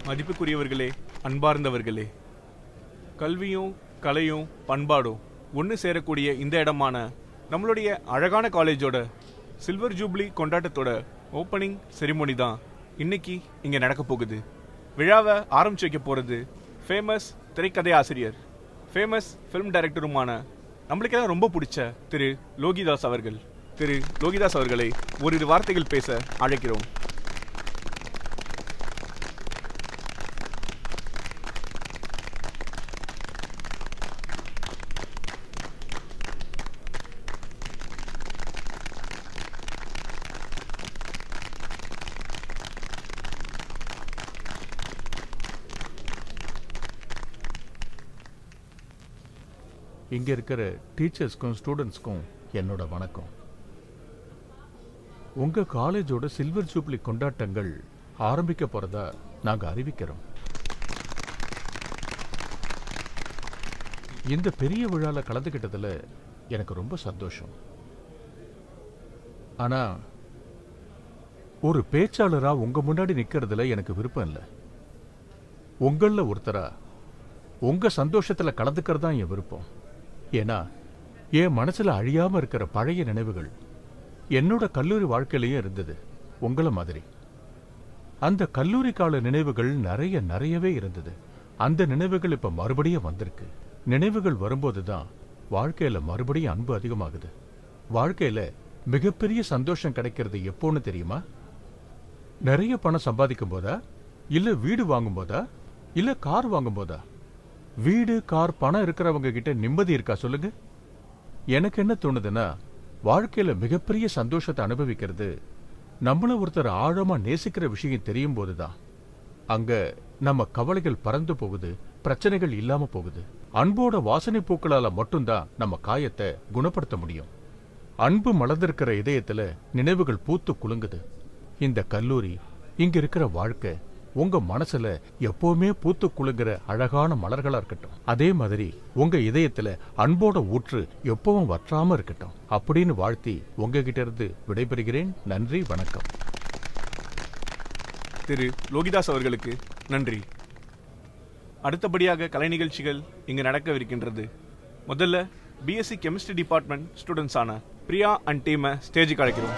மதிப்புக்குரியவர்களே, அன்பார்ந்தவர்களே, கல்வியும் கலையும் பண்பாடும் ஒன்று சேரக்கூடிய இந்த இடமான நம்மளுடைய அழகான காலேஜோட சில்வர் ஜூப்ளி கொண்டாட்டத்தோட ஓப்பனிங் செரிமோனி தான் இன்னைக்கு இங்கே நடக்க போகுது. விழாவை ஆரம்பிச்சு வைக்க போகிறது ஃபேமஸ் திரைக்கதை ஆசிரியர், ஃபேமஸ் ஃபிலிம் டைரக்டருமான நம்மளுக்கெல்லாம் ரொம்ப பிடிச்ச திரு லோகிதாஸ் அவர்கள். திரு லோகிதாஸ் அவர்களை ஓரிரு வார்த்தைகள் பேச அழைக்கிறோம். இங்கே இருக்கிற டீச்சர்ஸ்க்கும் ஸ்டூடெண்ட்ஸ்க்கும் என்னோட வணக்கம். உங்கள் காலேஜோட சில்வர் ஜூப்ளி கொண்டாட்டங்கள் ஆரம்பிக்க போகிறதா நாங்கள் அறிவிக்கிறோம். இந்த பெரிய விழாவில் கலந்துக்கிட்டதில் எனக்கு ரொம்ப சந்தோஷம். ஆனால் ஒரு பேச்சாளராக உங்கள் முன்னாடி நிற்கிறதுல எனக்கு விருப்பம் இல்லை. உங்களில் ஒருத்தரா உங்கள் சந்தோஷத்தில் கலந்துக்கிறது தான் என் விருப்பம். ஏன்னா என் மனசுல அழியாம இருக்கிற பழைய நினைவுகள் என்னோட கல்லூரி வாழ்க்கையிலேயே இருந்தது, உங்களை மாதிரி. அந்த கல்லூரி கால நினைவுகள் நிறையவே இருந்தது. அந்த நினைவுகள் இப்ப மறுபடியும் வந்திருக்கு. நினைவுகள் வரும்போதுதான் வாழ்க்கையில மறுபடியும் அன்பு அதிகமாகுது. வாழ்க்கையில மிகப்பெரிய சந்தோஷம் கிடைக்கிறது எப்போன்னு தெரியுமா? நிறைய பணம் சம்பாதிக்கும் போதா, இல்ல வீடு வாங்கும் போதா, இல்ல கார் வாங்கும் போதா? வீடு கார் பணம் இருக்கிறவங்க கிட்ட நிம்மதி இருக்கா சொல்லுங்க? எனக்கு என்ன தோணுதுன்னா, வாழ்க்கையில மிகப்பெரிய சந்தோஷத்தை அனுபவிக்கிறது நம்மள ஒருத்தர் ஆழமா நேசிக்கிற விஷயம் தெரியும் போதுதான். அங்க நம்ம கவலைகள் பறந்து போகுது, பிரச்சனைகள் இல்லாம போகுது. அன்போட வாசனை பூக்களால மட்டும்தான் நம்ம காயத்தை குணப்படுத்த முடியும். அன்பு மலர்ந்திருக்கிற இதயத்துல நினைவுகள் பூத்து குலுங்குது. இந்த கல்லூரி, இங்க இருக்கிற வாழ்க்கை உங்க மனசுல எப்பவுமே பூத்து குலுங்குற அழகான மலர்களா இருக்கட்டும். அதே மாதிரி உங்க இதயத்துல அன்போட ஊற்று எப்பவும் வற்றாம இருக்கட்டும் அப்படின்னு வாழ்த்தி உங்ககிட்ட இருந்து விடைபெறுகிறேன். நன்றி, வணக்கம். திரு லோகிதாஸ் அவர்களுக்கு நன்றி. அடுத்தபடியாக கலை நிகழ்ச்சிகள் இங்கு நடக்கவிருக்கின்றது. முதல்ல பிஎஸ்சி கெமிஸ்ட்ரி டிபார்ட்மெண்ட் ஸ்டூடெண்ட்ஸான பிரியா அண்ட் டீமை ஸ்டேஜுக்கு அழைக்கிறோம்.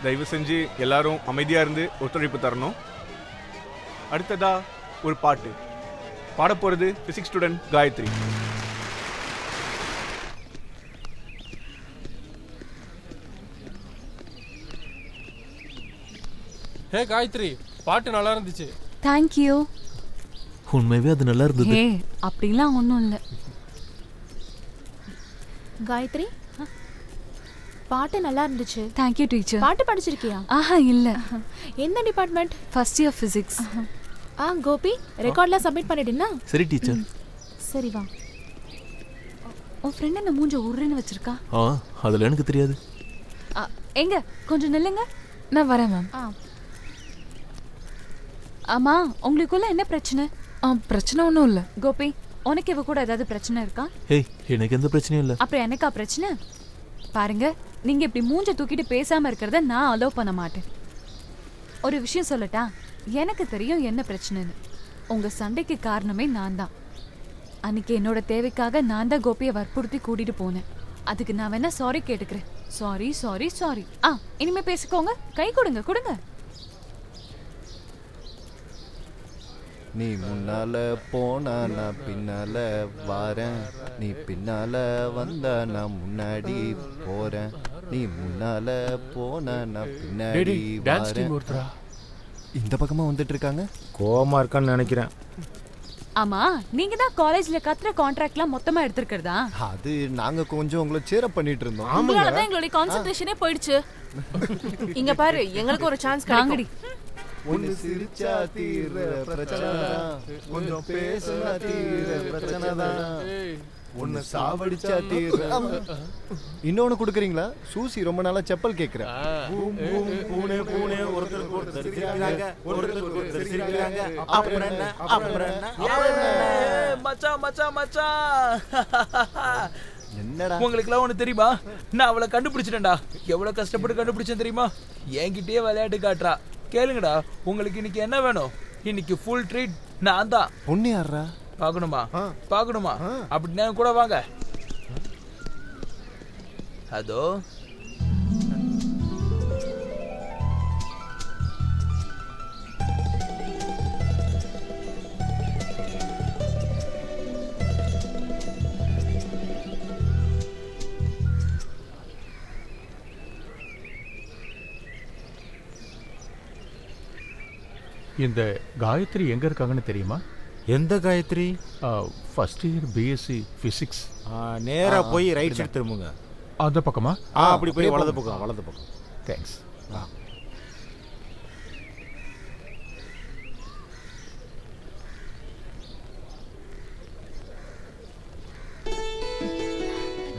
தயவு செஞ்சு எல்லாரும் அமைதியா இருந்து ஒத்துழைப்பு தரணும். அடுத்ததா ஒரு பாட்டு பாட போறது பிசிக்ஸ் ஸ்டூடெண்ட் காயத்ரி. ஹே காயத்ரி, பாட்டு நல்லா இருந்துச்சு. Thank you. உண்மையாவே அது நல்லா இருந்தது. ஹே, அப்படிலாம் ஒன்றும் இல்லை. காயத்ரி, பாட்டு நல்லா இருந்துச்சு. Thank you teacher. பாட்டு படிச்சிருக்கியா? ஆஹா இல்லை. எந்த department? First year physics. Gopi, ரெக்கார்ட்லாம் சப்மிட் பண்ணிடுனா? சரி டீச்சர். சரி வா. உன் ஃப்ரெண்ட் என்ன மூஞ்ச உருன்னு வச்சிருக்கா? அதில் எனக்கு தெரியாது. எங்க கொஞ்சம் நில்லுங்க, நான் வரேன் மேம். ஆமா, உங்களுக்குள்ள என்ன பிரச்சனை? பிரச்சனை ஒன்றும் இல்லை. கோபி, உனக்கு இவ கூட ஏதாவது பிரச்சனை இருக்கா? ஏய், எனக்கு எந்த பிரச்சனையும் இல்லை. அப்புறம் எனக்கா பிரச்சனை? பாருங்க, நீங்க இப்படி மூஞ்ச தூக்கிட்டு பேசாம இருக்கிறத நான் அலோவ் பண்ண மாட்டேன். ஒரு விஷயம் சொல்லட்டா, எனக்கு தெரியும் என்ன பிரச்சனைன்னு. உங்க சண்டைக்கு காரணமே நான் தான். அன்னைக்கு என்னோட தேவைக்காக நான் தான் கோபியை வற்புறுத்தி கூட்டிட்டு போனேன். அதுக்கு நான் வேணா சாரி கேட்டுக்கிறேன். Sorry sorry sorry. இனிமே பேசிக்கோங்க. கை கொடுங்க கொடுங்க. நீ முன்னால போனா நான் பின்னால வாரேன், நீ பின்னால வந்தா நான் முன்னாடி போறேன், நீ முன்னால போனா நான் பின்னாடி வாரேன். இந்த பக்கமா வந்துட்டு இருக்காங்க. கோவமா இருக்கான்னு நினைக்கிறேன். ஆமா, நீங்க தான் காலேஜ்ல கத்துற கான்ட்ராக்ட்லாம் மொத்தமா எடுத்துக்கிறதா? அது நாங்க கொஞ்சம் உங்களை சேரப் பண்ணிட்டு இருந்தோம். உங்களால தான் எங்களுடைய கான்சென்ட்ரேஷனே போயிடுச்சு. இங்க பாரு, எங்களுக்கு ஒரு சான்ஸ் காங்கடி. ஒன்னு சிரிச்சா தீர பிரச்சனைதான், கொஞ்சம் பேசுனா தீர பிரச்சனைதான், ஒன்னு சாவடிச்சா தீர. இன்னொன்னு குடுக்குறீங்களா? சூசி ரொம்ப நாளா செப்பல் கேக்குறேன். பூனே பூனே ஒருத்தருக்கு ஒருத்தர் சிரிக்கிறாங்க, ஒருத்தருக்கு ஒருத்தர் சிரிக்கிறாங்க. அப்புறம் என்ன? மச்சான் மச்சான் மச்சான், என்னடா உங்களுக்குலாம் ஒன்று தெரியுமா? நான் அவளை கண்டுபிடிச்சிட்டேன்டா. எவ்வளோ கஷ்டப்பட்டு கண்டுபிடிச்சேன் தெரியுமா? என்கிட்டயே விளையாட்டு காட்டுறா. கேளுங்கடா, உங்களுக்கு இன்னைக்கு என்ன வேணும்? இன்னைக்கு ஃபுல் ட்ரீட் நான் தான். பொண்ணு யாரா? பார்க்கணுமா? பார்க்கணுமா? அப்படின்னா கூட வாங்க. அதோ இந்த காயத்ரி எங்க இருக்காங்கன்னு தெரியுமா? எந்த Gayathri? First year BSc physics. நேரா போய் ரைட் சைடு திரும்புங்க. அந்த பக்கமா? அப்படி போய் வலது பக்கம், வலது பக்கம். தேங்க்ஸ்.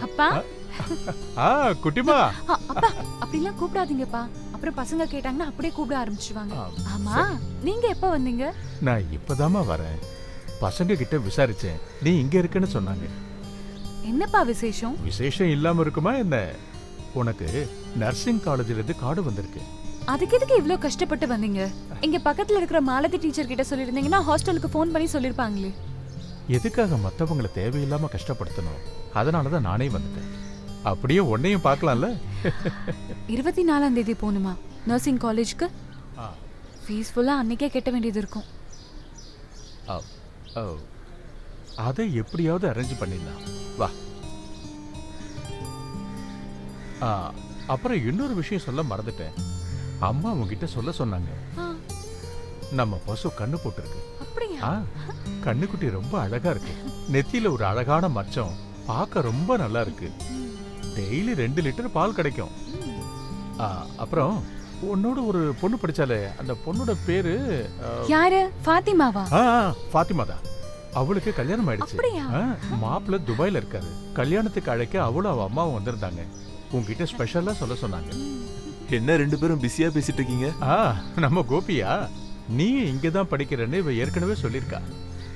அப்பா. குட்டிமா. அப்பா, அப்படிலாம் கூப்பிடாதீங்கப்பா. அப்புறம் பசங்க கேட்டாங்கன்னா அப்படியே கூப்பிட ஆரம்பிச்சுவாங்க. ஆமா, நீங்க எப்ப வந்தீங்க? நான் இப்பதாமா வரேன். பசங்க கிட்ட விசாரிச்சேன், நீ இங்க இருக்கன்னு சொன்னாங்க. என்னப்பா விசேஷம்? விசேஷம் இல்லாம இருக்குமா என்ன? உனக்கு நர்சிங் காலேஜ்ல இருந்து கார்டு வந்திருக்கு. அதுக்கு எதுக்கு இவ்ளோ கஷ்டப்பட்டு வந்தீங்க? இங்க பக்கத்துல இருக்கிற மாலதி டீச்சர் கிட்ட சொல்லிருந்தீங்கன்னா ஹாஸ்டலுக்கு ஃபோன் பண்ணி சொல்லிருப்பாங்களே. எதுக்காக மத்தவங்கள தேவையில்லாம கஷ்டப்படுத்தணும்? அதனாலதான் நானே வந்துட்டேன். அப்படியே உன்னையும் பார்க்கலாம்ல. 24ஆம் தேதி போணுமா நர்சிங் காலேஜ்க்கு? ஃபீஸ் ஃபுல்லா அன்னைக்கே கட்ட வேண்டியது இருக்கும். அதை எப்படியாவது அரேஞ்ச் பண்ணிடலாம். வா. அப்புறம் இன்னொரு விஷயம் சொல்ல மறந்துட்டேன். அம்மா உங்ககிட்ட சொல்ல சொன்னாங்க. நம்ம பசு கண்ணு போட்டுருக்கு. கண்ணுக்குட்டி ரொம்ப அழகா இருக்கு. நெத்தியில ஒரு அழகான மச்சம், பார்க்க ரொம்ப நல்லா இருக்கு. டெய்லி 2 லிட்டர் பால் கிடைக்கும். அப்புறம் உன்னோட ஒரு பொண்ணு படிச்சாலே, அந்த பொண்ணோட பேரு யாரு? ஃபாத்திமாவா? ஃபாத்திமா தான். அவளுக்கு கல்யாணம் ஆயிடுச்சு. மாப்பிள்ள துபாயில இருக்காரு. கல்யாணத்துக்கு அழைக்க அவளும் அவ அம்மாவும் வந்திருந்தாங்க. உங்ககிட்ட ஸ்பெஷலா சொல்ல சொன்னாங்க. என்ன 2 பேரும் பிஸியா பேசிட்டு இருக்கீங்க? நம்ம கோபியா, நீ இங்கதான் படிக்கிறன்னு இவ ஏற்கனவே சொல்லிருக்கா.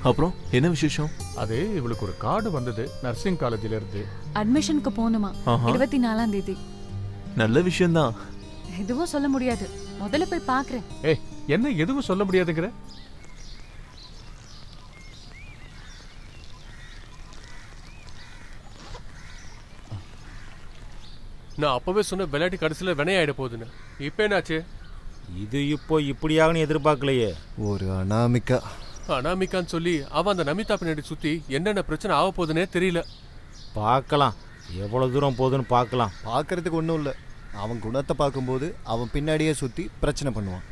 அப்புறம் என்ன விசேஷம்? அது இவளுக்கு ஒரு கார்டு வந்தது நர்சிங் காலேஜ்ல இருந்து. அட்மிஷனுக்கு போணுமா 24ஆம் தேதி. நல்ல விஷயம் தான். எதுவும் சொல்ல முடியாது. முதல்ல போய் பாக்குறேன். என்ன எதுவும் சொல்ல முடியாதுங்கற? நான் அப்பவே சொன்ன விளையாட்டு கடைசியில வினையாயிட போகுதுன்னு. இப்போ என்னாச்சு? இது இப்போ இப்படியாகனு எதிர்பார்க்கலையே. ஒரு அனாமிகா. அனாமிகான்னு சொல்லி அவன் அந்த நமிதா பின்னாடி சுத்தி என்னென்ன பிரச்சனை ஆக போகுதுன்னே தெரியல. பார்க்கலாம், எவ்வளவு தூரம் போகுதுன்னு பார்க்கலாம். பார்க்கறதுக்கு ஒன்றும் இல்லை. அவன் குணத்தை பார்க்கும்போது அவன் பின்னாடியே சுற்றி பிரச்சனை பண்ணுவான்.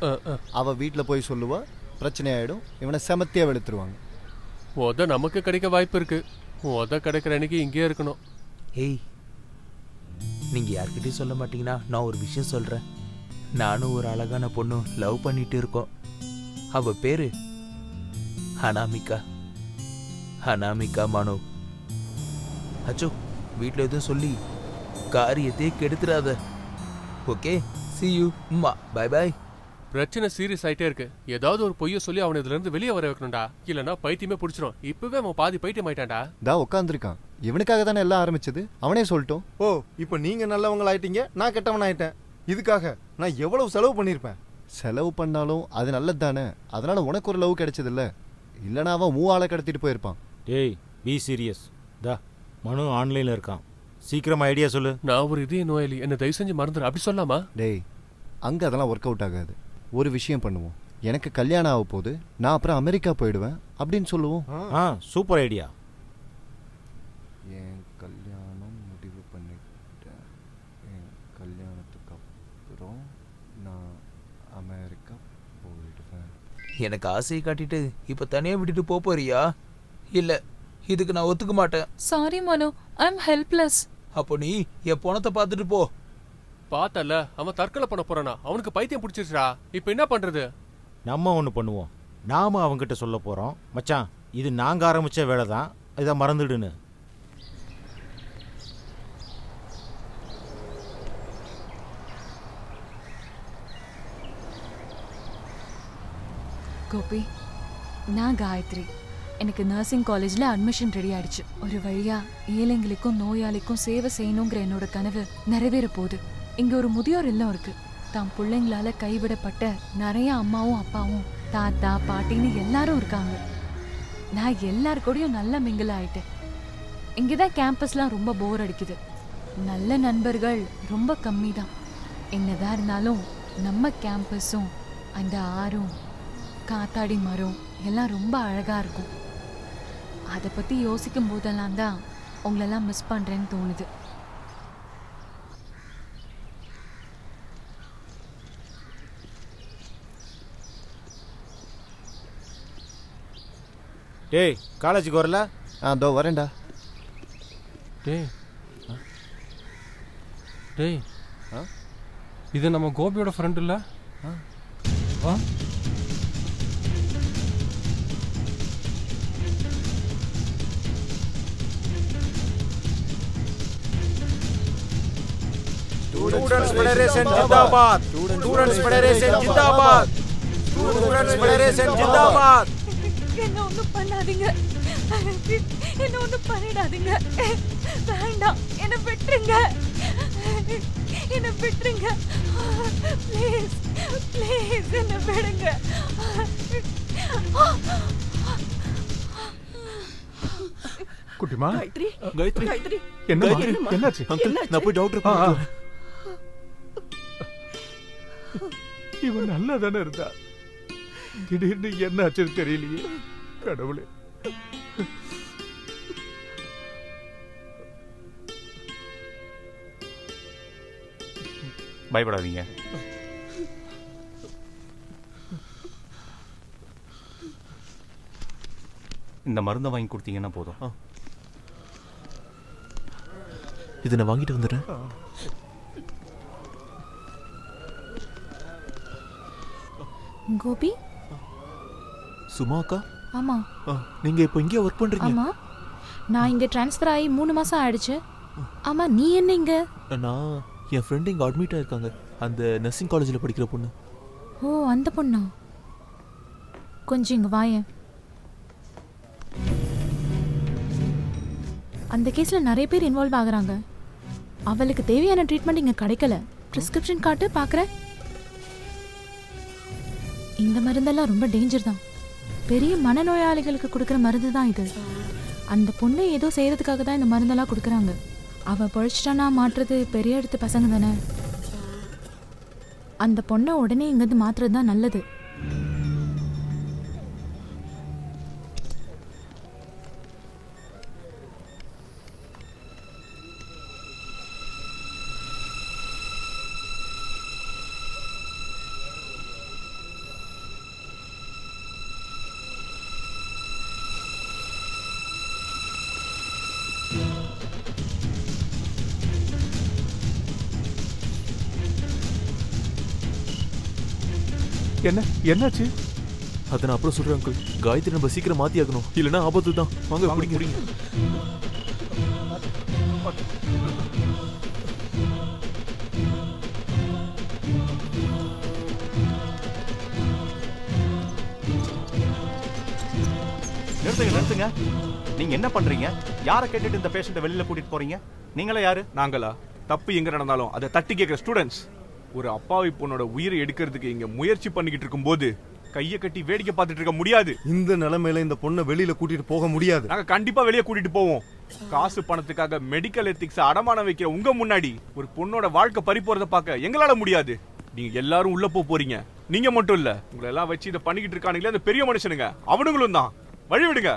அவள் வீட்டில் போய் சொல்லுவா, பிரச்சனை ஆகிடும், இவனை செமத்தியாக வெளுத்துருவாங்க. நமக்கு கிடைக்க வாய்ப்பு இருக்கு. கிடைக்கிற அன்னைக்கு இங்கேயே இருக்கணும். ஏய், நீங்கள் யார்கிட்டையும் சொல்ல மாட்டீங்கன்னா நான் ஒரு விஷயம் சொல்கிறேன். நானும் ஒரு அழகான பொண்ணு லவ் பண்ணிட்டு இருக்கோம். அவ பேரு அனாமிகா. அனாமிகா மனோ. அச்சோ, வீட்டில் எதுவும் சொல்லி காரியத்தையே கெடுத்துடாத. Okay, see you. Bye bye. பிரச்சனை சீரியஸ் ஆயிட்டே இருக்கு. ஏதாவது ஒரு பொய்ய சொல்லி அவனை இதுல இருந்து வெளியே வர வைக்கணும்டா. இல்லனா பைத்தியமே பிடிச்சிரும். இப்பவே அவன் பாதி பைத்தியம் ஆயிட்டான்டா. உட்காந்துருக்கான். இவனுக்காக தானே எல்லாம் ஆரம்பிச்சது. அவனே சொல்லிட்டோம். ஓ, இப்போ நீங்க நல்லவங்க ஆயிட்டீங்க, நான் கெட்டவன் ஆயிட்டேன். இதுக்காக நான் எவ்வளவு செலவு பண்ணியிருப்பேன். செலவு பண்ணாலும் அது நல்லது தானே. அதனால உனக்கு ஒரு லவ் கிடைச்சது இல்ல. இல்லைனா அவன் மூவாளை கடத்திட்டு போயிருப்பான். டேய், பி சீரியஸ். மனு ஆன்லைன்ல இருக்கான். சீக்கிரம் ஐடியா சொல்லு. நான் ஒரு இதய நோயாளி, என்ன தயவு செஞ்சு மறந்துடு. அப்படி சொல்லாமா? டேய், அங்க அதெல்லாம் ஒர்க் அவுட் ஆகாது. ஒரு விஷயம் பண்ணுவோம். எனக்கு கல்யாணம் ஆக போது, நான் அப்புறம் அமெரிக்கா போயிடுவேன் அப்படின்னு சொல்லுவோம். Super idea. என் கல்யாணம் முடிவு பண்ணிட்டேன். என் கல்யாணத்துக்கு அப்புறம் நான் அமெரிக்கா போயிடுவேன். எனக்கு ஆசையை காட்டிட்டு இப்ப தனியா விட்டுட்டு போறியா? இல்ல, இதுக்கு நான் ஒத்துக்க மாட்டேன். சாரி மனோ, ஐ அம் ஹெல்ப்லெஸ். அப்போ நீ என் பணத்தை பார்த்துட்டு போ. பார்த்தல, அவன் தற்கொலை பண்ண போறானா? அவனுக்கு பைத்தியம் பிடிச்சிருச்சா? இப்போ என்ன பண்றது? நம்ம ஒன்று பண்ணுவோம். நாம அவங்ககிட்ட சொல்ல போறோம், மச்சான் இது நாங்க ஆரம்பிச்ச வேலை தான், இதை மறந்துடுன்னு. கோபி, நான் காயத்ரி. எனக்கு நர்சிங் காலேஜில் அட்மிஷன் ரெடி ஆயிடுச்சு. ஒரு வழியா ஏழைங்களுக்கும் நோயாளிக்கும் சேவை செய்யணுங்கிற என்னோட கனவு நிறைவேற போகுது. இங்க ஒரு முதியோர் இல்லம் இருக்கு. தான் பிள்ளைங்களால கைவிடப்பட்ட நிறைய அம்மாவும் அப்பாவும் தாத்தா பாட்டின்னு எல்லாரும் இருக்காங்க. நான் எல்லாருக்கூடயும் நல்ல மிங்கிள் ஆயிட்டேன். இங்கதான் கேம்பஸ்லாம் ரொம்ப போர் அடிக்குது. நல்ல நண்பர்கள் ரொம்ப கம்மி தான். என்னதான் இருந்தாலும் நம்ம கேம்பஸும் அந்த ஆறும் காத்தாடி மரம் எல்லாம் ரொம்ப அழகா இருக்கும். அதை பத்தி யோசிக்கும் போதெல்லாம் தான் உங்களெல்லாம் மிஸ் பண்றேன்னு தோணுது. டேய், காலேஜுக்கு வரல? அதோ வரேன்டா. டேய், இது நம்ம கோபியோட ஃப்ரெண்ட் இல்ல? ஸ்டூடண்ட்ஸ் ஃபெடரேஷன் ஜிந்தாபாத். ஸ்டூடண்ட்ஸ் ஃபெடரேஷன் ஜிந்தாபாத். Students federation zindabad. என்ன ஒண்ணும் பண்ணாதீங்க, என்ன ஒண்ணும் பண்ணிடாதீங்க. வேண்டாம், என்ன விட்டுருங்க, என்ன விட்டுருங்க. ப்ளீஸ் ப்ளீஸ் என்ன விடுங்க. குட்டிமா, காயத்ரி, காயத்ரி, என்னாச்சு? அங்கிள், நான் போய் டாக்டர். இவன் நல்லா தானே இருந்தா, திடீர்னு என்ன ஆச்சுன்னு தெரியலையே. கடவுளே, பயப்படாதீங்க. இந்த மருந்தை வாங்கி கொடுத்தீங்கன்னா போதும். இதை நான் வாங்கிட்டு வந்துடுறேன். கோபி, சும்மா அக்கா? ஆமா. நீங்க இப்போ இங்கே ஒர்க் பண்றீங்க? ஆமா, நான் இங்க ட்ரான்ஸ்ஃபர் ஆகி 3 மாசம் ஆயிடுச்சு. ஆமா, நீ என்ன இங்க? நான் என் ஃப்ரெண்டு இங்கே அட்மிட் ஆயிருக்காங்க, அந்த நர்சிங் காலேஜில் படிக்கிற பொண்ணு. ஓ, அந்த பொண்ணா? கொஞ்சம் இங்க வாயேன். அந்த கேஸ்ல நிறைய பேர் இன்வால்வ் ஆகுறாங்க. அவளுக்கு தேவையான ட்ரீட்மெண்ட் இங்க கிடைக்கல. பிரிஸ்கிரிப்ஷன் காட்டு பார்க்குறேன். இந்த மருந்தெல்லாம் ரொம்ப டேஞ்சர் தான். பெரிய மனநோயாளிகளுக்கு கொடுக்குற மருந்து தான் இது. அந்த பொண்ணை ஏதோ செய்யறதுக்காக தான் இந்த மருந்தெல்லாம் கொடுக்குறாங்க. அவள் பொழைச்சிட்டானா மாற்றுறது பெரிய இடத்து பசங்க தானே. அந்த பொண்ணை உடனே இங்கேருந்து மாற்றுறது தான் நல்லது. என்னாச்சு? அதை நான் அப்புறம் சொல்றேன் அங்கிள். காயத்ரி நம்ம சீக்கிரம் மாத்தி ஆகணும், இல்லைன்னா ஆபத்து தான். வாங்க பிடிங்க. நிறுத்துங்க. நீங்க என்ன பண்றீங்க? யாரை கேட்டுட்டு இந்த பேஷண்ட்டை வெளியில கூட்டிட்டு போறீங்க? நீங்களே யாரு? நாங்களா? தப்பு எங்க நடந்தாலும் அதை தட்டி கேட்கிற ஸ்டூடெண்ட்ஸ். ஒரு அப்பாவி பொண்ணோட உயிரை எடுக்கிறதுக்கு இங்க முயற்சி பண்ணிக்கிட்டு இருக்கும் போது கையை கட்டி வேடிக்கை பார்த்துட்டு இருக்க முடியாது. இந்த நிலைமையில இந்த பொண்ணை வெளியில கூட்டிட்டு போக முடியாது. நாங்க கண்டிப்பா வெளியே கூட்டிட்டு போவோம். காசு பணத்துக்காக மெடிக்கல் எத்திக்ஸ் அடமானம் வைக்கிற உங்க முன்னாடி ஒரு பொண்ணோட வாழ்க்கை பறி போறத பார்க்க எங்களால முடியாது. நீங்க எல்லாரும் உள்ள போறீங்க. நீங்க மட்டும் இல்ல, உங்களை எல்லாம் வச்சு இதை பண்ணிக்கிட்டு இருக்கானுங்களே அந்த பெரிய மனுஷனுங்க, அவனுங்களும் தான். வழி விடுங்க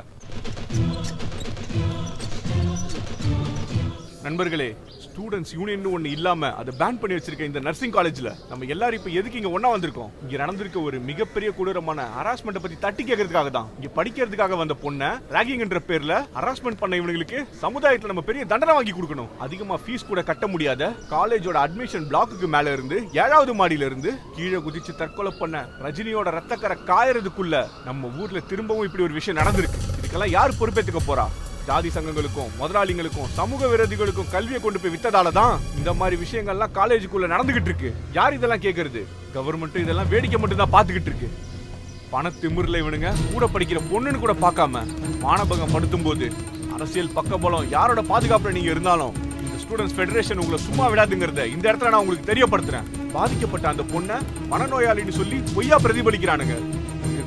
நண்பர்களே. ஸ்டூடெண்ட்ஸ் யூனியன் ஒண்ணு இல்லாம அதை பேன் பண்ணி வச்சிருக்க இந்த நர்சிங் காலேஜ்ல நம்ம எல்லாரும் இப்ப எதுக்கு இங்க ஒண்ணா வந்திருக்கோம்? இங்க நடந்திருக்க ஒரு மிகப்பெரிய கொடூரமான ஹராஸ்மெண்ட் பத்தி தட்டி கேட்கறதுக்காக தான். இங்க படிக்கிறதுக்காக வந்த பொண்ணை ராகிங்ன்ற பேர்ல ஹராஸ்மெண்ட் பண்ண இவங்களுக்கு சமுதாயத்துல நம்ம பெரிய தண்டனை வாங்கி கொடுக்கணும். அதிகமா ஃபீஸ் கூட கட்ட முடியாத காலேஜோட அட்மிஷன் பிளாக்குக்கு மேல இருந்து 7வது மாடியில இருந்து கீழே குதிச்சு தற்கொலை பண்ண ரஜினியோட ரத்தக்கரை காயறதுக்குள்ள நம்ம ஊர்ல திரும்பவும் இப்படி ஒரு விஷயம் நடந்திருக்கு. இதுக்கெல்லாம் யார் பொறுப்பேற்றுக்க போறா? ஜாதி சங்கங்களுக்கும் முதலாளிகளுக்கும் சமூக விரோதிகளுக்கும் கல்வியை கொண்டு போய் வித்ததால தான் இந்த மாதிரி விஷயங்கள்லாம் காலேஜுக்குள்ள நடந்துகிட்டு இருக்கு. யார் இதெல்லாம் கேட்கறது? கவர்மெண்ட் இதெல்லாம் வேடிக்கை மட்டும் தான் பாத்துக்கிட்டு இருக்கு. பணத்திமிர்ல இவனுங்க கூட படிக்கிற பொண்ணுன்னு கூட பார்க்காம மானபங்கம் படுத்தும் போது அரசியல் பக்கபலம் யாரோட பாதுகாப்புல நீங்க இருந்தாலும் இந்த ஸ்டூடெண்ட்ஸ் ஃபெடரேஷன் உங்களை சும்மா விடாதுங்கிறத இந்த இடத்துல நான் உங்களுக்கு தெரியப்படுத்துறேன். பாதிக்கப்பட்ட அந்த பொண்ணை மனநோயாளின்னு சொல்லி பொய்யா பிரதிபலிக்கிறானுங்க.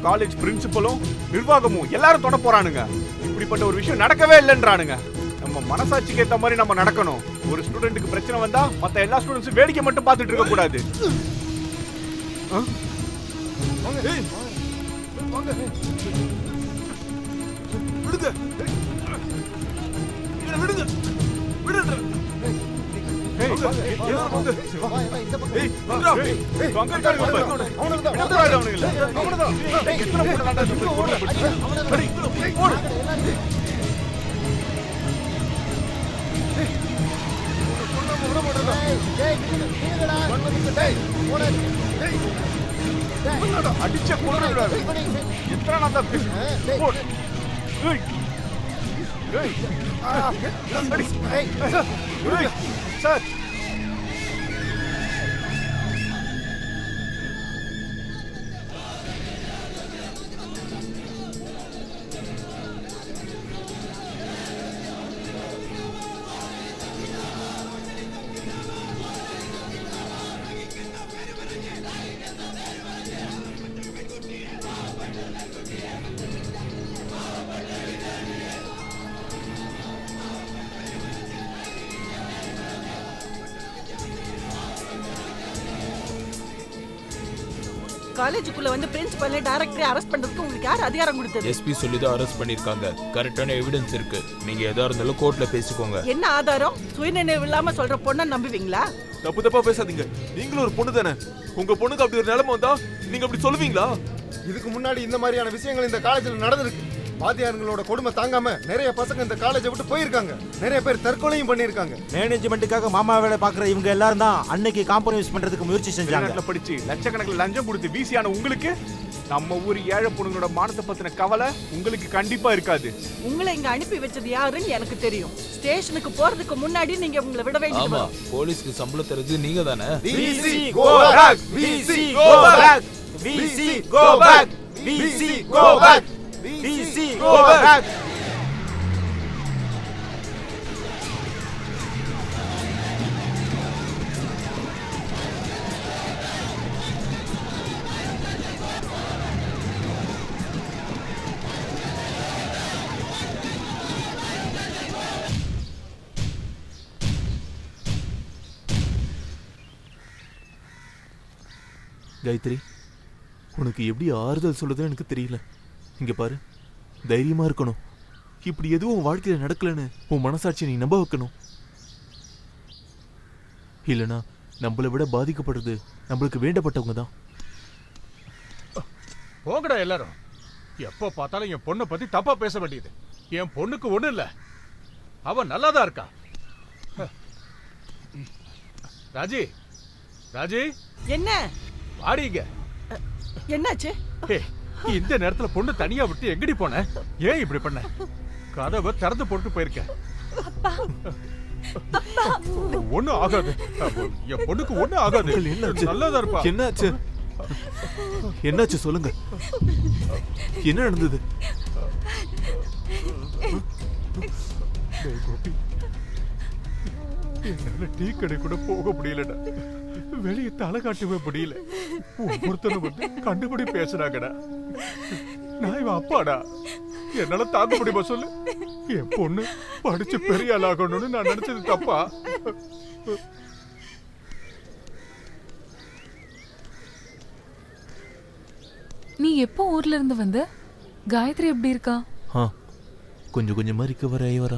காலேஜ் பிரின்சிபலும் நிர்வாகமும் எல்லாரும் தொட போறானுங்க. இப்படிப்பட்ட ஒரு விஷயம் நடக்கவே இல்லைன்றானுங்க. நம்ம மனசாட்சிக்கு ஏத்த மாதிரி நம்ம நடக்கணும். ஒரு ஸ்டூடெண்ட்டுக்கு பிரச்சனை வந்தா மத்த எல்லா ஸ்டூடெண்ட்ஸும் வேடிக்கை மட்டும் பார்த்துட்டு இருக்க கூடாது. அடிச்ச சார் காலேஜுக்குள்ள வந்து பிரின்சிபல் டைரக்டரை அரெஸ்ட் பண்றதுக்கு உங்களுக்கு யார் அதிகாரம் கொடுத்தது? எஸ்பி சொல்லி தான் அரெஸ்ட் பண்ணிருக்காங்க. கரெக்டான எவிடன்ஸ் இருக்கு. நீங்க எதா இருந்தாலும் கோர்ட்ல பேசிக்கோங்க. என்ன ஆதாரம்? சுயநினைவு இல்லாம சொல்ற பொண்ணை நம்புவீங்களா? தப்பு தப்பா பேசாதீங்க. நீங்களும் ஒரு பொண்ணு தானே. உங்க பொண்ணுக்கு அப்படி ஒரு நிலைமை வந்தா நீங்க அப்படி சொல்லுவீங்களா? இதுக்கு முன்னாடி இந்த மாதிரியான விஷயங்கள் இந்த காலேஜில் நடந்திருக்கு. வாத்தியார்களோட கொடுமை தாங்காம நிறைய பசங்க இந்த காலேஜை விட்டு போயிருக்காங்க. நிறைய பேர் தற்கொலையும் பண்ணிருக்காங்க. மேனேஜ்மெண்ட்டுக்காக மாமா வேலை பாக்குற இவங்க எல்லாரும் தான் அன்னைக்கு காம்ப்ரமைஸ் பண்றதுக்கு முயற்சி செஞ்சாங்க. படிச்சு லட்சக்கணக்கில் லஞ்சம் கொடுத்து வீசியான உங்களுக்கு நம்ம ஊர் ஏழை பொண்ணுங்களோட மானத்தை பத்தின கவலை உங்களுக்கு கண்டிப்பா இருக்காது. உங்களை இங்க அனுப்பி வச்சது யாருன்னு எனக்கு தெரியும். ஸ்டேஷனுக்கு போறதுக்கு முன்னாடி நீங்க உங்களை விட வேண்டியது. ஆமா, போலீஸ்க்கு சம்பளம் தரது நீங்க தானே. VC go back, VC go back, VC go back, VC go back, VC go back. Gayatri, உனக்கு எப்படி ஆறுதல் சொல்றதுன்னு எனக்கு தெரியல. இங்க பாரு, தைரியமா இருக்கணும். இப்படி எதுவும் உன் வாழ்க்கையில நடக்கலன்னு உன் மனசாட்சியை நீ நம்ப வைக்கணும். இல்லனா நம்மளை விட பாதிக்கப்படுறது நம்மளுக்கு வேண்டப்பட்டவங்க தான். போங்கடா எல்லாரும். எப்போ பார்த்தாலும் என் பொண்ணை பத்தி தப்பா பேச வேண்டியது. என் பொண்ணுக்கு ஒண்ணு இல்ல, அவ நல்லாதான் இருக்கா. ராஜி, ராஜி என்ன வாடிங்க. என்னாச்சு? இந்த நேரத்துல பொண்ணு தனியா விட்டு எங்கடி போன? ஏன் இப்படி பண்ண? கதவை திறந்து போட்டு போயிருக்க. ஒண்ணும் ஆகாது, என் பொண்ணுக்கு ஒண்ணும் ஆகாது. நல்லதா இருப்பா. என்னாச்சு? என்னாச்சு சொல்லுங்க. என்ன நடந்தது? கோபி, என்னால டீ கடை கூட போக முடியலடா. வெளியே தலை காட்டவே முடியல. ஒவ்வொருத்தரும் வந்து கண்டுபிடி பேசுறாங்கடா. நான் இவன் அப்பாடா, என்னால தாக்க முடியுமா சொல்லு? என் பொண்ணு படிச்சு பெரிய ஆளாகணும்னு நான் நினைச்சது தப்பா? நீ எப்போ ஊர்ல இருந்து வந்த? காயத்ரி எப்படி இருக்கா? கொஞ்சம் கொஞ்சமா ரிகவர் ஆகி வரா.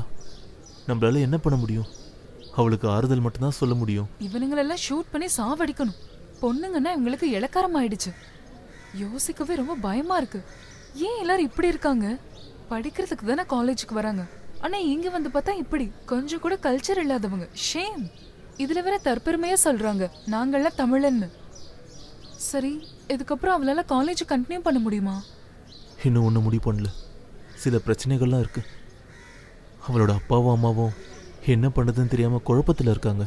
நம்மளால என்ன பண்ண முடியும்? அவளுக்கு ஆறுதல் மட்டும்தான் சொல்ல முடியும். இவனுங்களெல்லாம் ஷூட் பண்ணி சாவடிக்கணும். பொண்ணுங்கன்னா இவங்களுக்கு இளக்காரம் ஆயிடுச்சு. யோசிக்கவே ரொம்ப பயமா இருக்கு. ஏன் எல்லாரும் இப்படி இருக்காங்க? படிக்கிறதுக்கு தானே காலேஜுக்கு வராங்க. ஆனா இங்க வந்து பார்த்தா இப்படி கொஞ்சம் கூட கல்ச்சர் இல்லாதவங்க. ஷேம். இதுல வேற தற்பெருமையா சொல்றாங்க நாங்கெல்லாம் தமிழன்னு. சரி, இதுக்கப்புறம் அவளால காலேஜ் கண்டினியூ பண்ண முடியுமா? இன்னும் ஒன்றும் முடிவு பண்ணல. சில பிரச்சனைகள்லாம் இருக்கு. அவளோட அப்பாவும் அம்மாவும் என்ன பண்ணுறதுன்னு தெரியாம குழப்பத்தில் இருக்காங்க.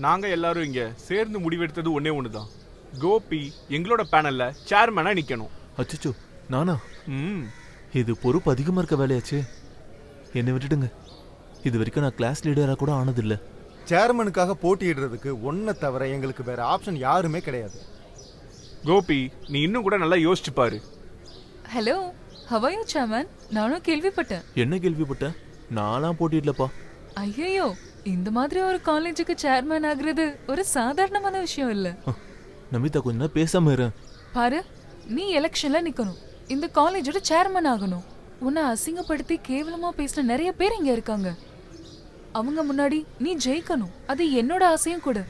நாங்க எல்லாரும் இங்க சேர்ந்து முடிவெடுத்தது ஒன்னே ஒண்ணுதான். கோபி எங்களோட பேனல்ல சேர்மேனா நிக்கணும். அச்சோ, நானா? இது பொறுப்பு அதிகமா இருக்க வேலையாச்சு. என்னை விட்டுடுங்க. இது வரைக்கும் நான் கிளாஸ் லீடரா கூட ஆனதில்லை. சேர்மனுக்காக போட்டியிடுறதுக்கு ஒன்றை தவிர எங்களுக்கு வேற ஆப்ஷன் யாருமே கிடையாது. கோபி, நீ இன்னும் கூட நல்லா யோசிச்சு பாரு. Hello, how are you chairman? நானும் கேள்விப்பட்டேன். என்ன கேள்விப்பட்ட? நான்லாம் போட்டியிடலப்பா. ஐயோ, இந்த மாதிரி ஒரு காலேஜுக்கு சேர்மன் ஆகுறது ஒரு சாதாரணமான விஷயம் இல்ல. நமிதா, கொஞ்ச நேரம் பேசாம இரு. பாரு, நீ எலெக்ஷன்ல நிக்கணும். இந்த காலேஜோட சேர்மன் ஆகணும். உன்னை அசிங்கப்படுத்தி கேவலமா பேசின நிறைய பேர் இங்க இருக்காங்க. அவங்க முன்னாடி நீ ஜெயிக்கணும். அது என்னோட ஆசையும் கூட.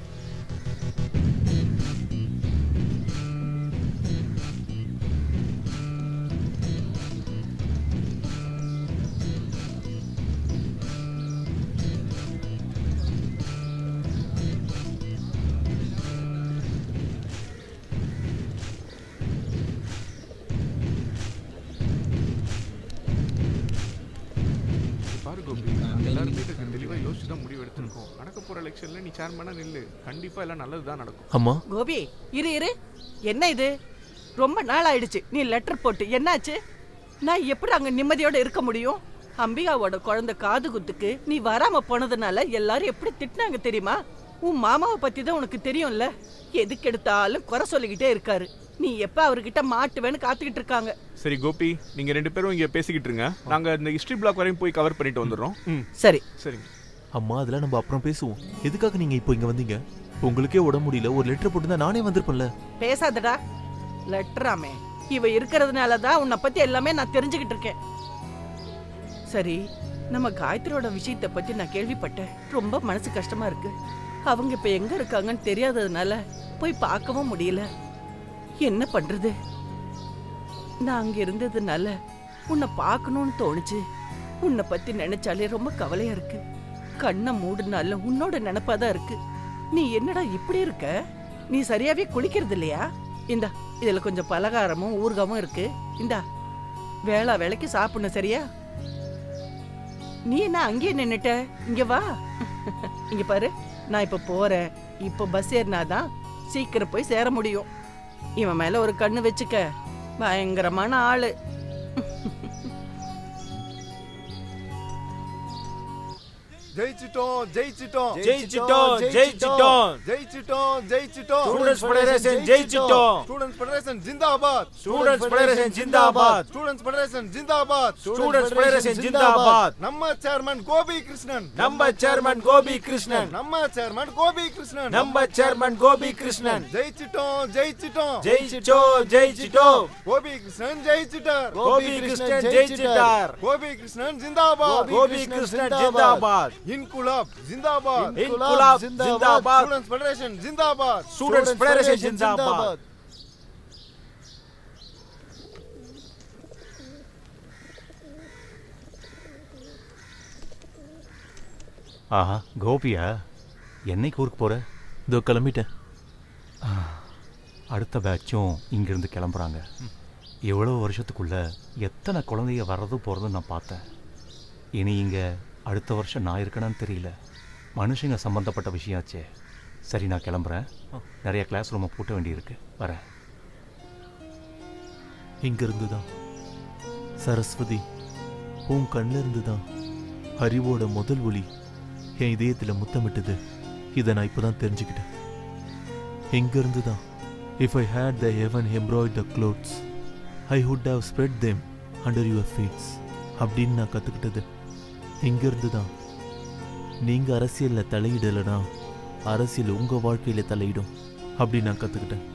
பாரு கோபி, எல்லாரும் தெளிவா யோசிச்சு தான் முடிவு எடுத்திருக்கோம். நடக்க போற எலெக்ஷன்ல நீ சேர்மனா நில்லு. கண்டிப்பா எல்லாம் நல்லதுதான் நடக்கும். அம்மா, கோபி, இரு. என்ன இது? ரொம்ப நாள் ஆயிடுச்சு நீ லெட்டர் போட்டு. என்னாச்சு? நான் எப்படி அங்க நிம்மதியோட இருக்க முடியும்? அம்பிகாவோட குழந்தை காது குத்துக்கு நீ வராம போனதுனால எல்லாரும் எப்படி திட்டினாங்க தெரியுமா? உன் மாமாவை பத்தி தான் உனக்கு தெரியும்ல. எதுக்கு எடுத்தாலும் குறை சொல்லிக்கிட்டே இருக்காரு. நீ எப்ப அவர்கிட்ட மாட்டுவேன்னு காத்துக்கிட்டு இருக்காங்க. சரி கோபி, நீங்க ரெண்டு பேரும் இங்க பேசிக்கிட்டு இருங்க. நாங்க இந்த ஹிஸ்டரி பிளாக் வரையும் போய் கவர் பண்ணிட்டு வந்துடுறோம். சரி சரிங்க. அம்மா, அதெல்லாம் நம்ம அப்புறம் பேசுவோம். எதுக்காக நீங்க இப்போ இங்க வந்தீங்க? உங்களுக்கே உடம்பு முடியல. ஒரு லெட்டர் போட்டு தான் நானே வந்திருப்பேன்ல. பேசாதடா. லெட்டராமே, இவ இருக்கிறதுனால தான் உன்னை பத்தி எல்லாமே நான் தெரிஞ்சுக்கிட்டு இருக்கேன். சரி, நம்ம காயத்ரியோட விஷயத்தை பத்தி நான் கேள்விப்பட்டேன். ரொம்ப மனசு கஷ்டமா இருக்கு. அவங்க இப்ப எங்க இருக்காங்கன்னு தெரியாததுனால போய் பார்க்கவும் முடியல. என்ன பண்றது? நான் அங்க இருந்ததுனால உன்னை பார்க்கணும்னு தோணுச்சு. உன்னை பத்தி நினைச்சாலே ரொம்ப கவலையா இருக்கு. கண்ணை மூடுனால உன்னோட நினைப்பாதான் இருக்கு. நீ என்னடா இப்படி இருக்க? நீ சரியாவே குளிக்கிறது இல்லையா? இந்தா, இதுல கொஞ்சம் பலகாரமும் ஊறுகாவும் இருக்கு. இந்தா, வேளா வேலைக்கு சாப்பிடணும், சரியா? நீ என்ன அங்கேயே நின்னுட்ட? இங்க வா. இங்க பாரு, நான் இப்ப போறேன். இப்ப பஸ் ஏறினாதான் சீக்கிரம் போய் சேர முடியும். இவன் மேல ஒரு கண்ணு வச்சுக்க. பயங்கரமான ஆளு. ஜெயிச்சிட்டோம் ஜெயிச்சிட்டோம் ஜெயிச்சிட்டோம் ஜெயிச்சிட்டோம் ஜெயிச்சிட்டோம் ஜெயிச்சிட்டோம் ஸ்டூடண்ட்ஸ் ஃபெடரேஷன் ஜெயிச்சிட்டோம் ஸ்டூடண்ட்ஸ் ஃபெடரேஷன் ஜிந்தாபாத் ஸ்டூடண்ட்ஸ் ஃபெடரேஷன் ஜிந்தாபாத் ஸ்டூடண்ட்ஸ் ஃபெடரேஷன் ஜிந்தாபாத் ஸ்டூடண்ட்ஸ் ஃபெடரேஷன் ஜிந்தாபாத் நம்ம சேர்மன் கோபி கிருஷ்ணன் நம்ம சேர்மன் கோபி கிருஷ்ணன் நம்ம சேர்மன் கோபி கிருஷ்ணன் நம்ம சேர்மன் கோபி கிருஷ்ணன் ஜெயிச்சிட்டோம் ஜெயிச்சிட்டோம் ஜெயிச்சிட்டோம் ஜெயிச்சிட்டோம் கோபி கிருஷ்ணன் ஜெயிச்சிட்டார் கோபி கிருஷ்ணன் ஜெயிச்சிட்டார் கோபி கிருஷ்ணன் ஜிந்தாபாத் கோபி கிருஷ்ணன் ஜிந்தாபாத் இன்குலாப் ஜிந்தாபாத் இன்குலாப் ஜிந்தாபாத் ஸ்டூடண்ட்ஸ் ஃபெடரேஷன் ஜிந்தாபாத் ஸ்டூடண்ட்ஸ் ஃபெடரேஷன் ஜிந்தாபாத் ஆஹா, கோபியா? என்னைக்கு ஊருக்கு போகிற? இதோ கிளம்பிட்டேன். அடுத்த பேட்சும் இங்கேருந்து கிளம்புறாங்க. எவ்வளோ வருஷத்துக்குள்ள எத்தனை குழந்தைய வர்றது போகிறதுன்னு நான் பார்த்தேன். இனி இங்கே அடுத்த வருஷம் நான் இருக்கணும்னு தெரியல. மனுஷங்க சம்மந்தப்பட்ட விஷயாச்சே. சரி, நான் கிளம்புறேன். நிறைய கிளாஸ் ரூமை பூட்ட வேண்டியிருக்கு. வரேன். இங்கிருந்து தான் சரஸ்வதி உன் கண்ணில் இருந்து தான் அறிவோட முதல் ஒளி என் இதயத்தில் முத்தமிட்டது. இதை நான் இப்போ தான் தெரிஞ்சுக்கிட்டேன். இங்கிருந்து தான் if I had the heaven embroidered clothes I would have spread them under your feet அப்படின்னு நான் கற்றுக்கிட்டது. இங்கிருந்து தான் நீங்கள் அரசியலில் தலையிடலைன்னா அரசியல் உங்கள் வாழ்க்கையில் தலையிடும் அப்படின்னு நான் கற்றுக்கிட்டேன்.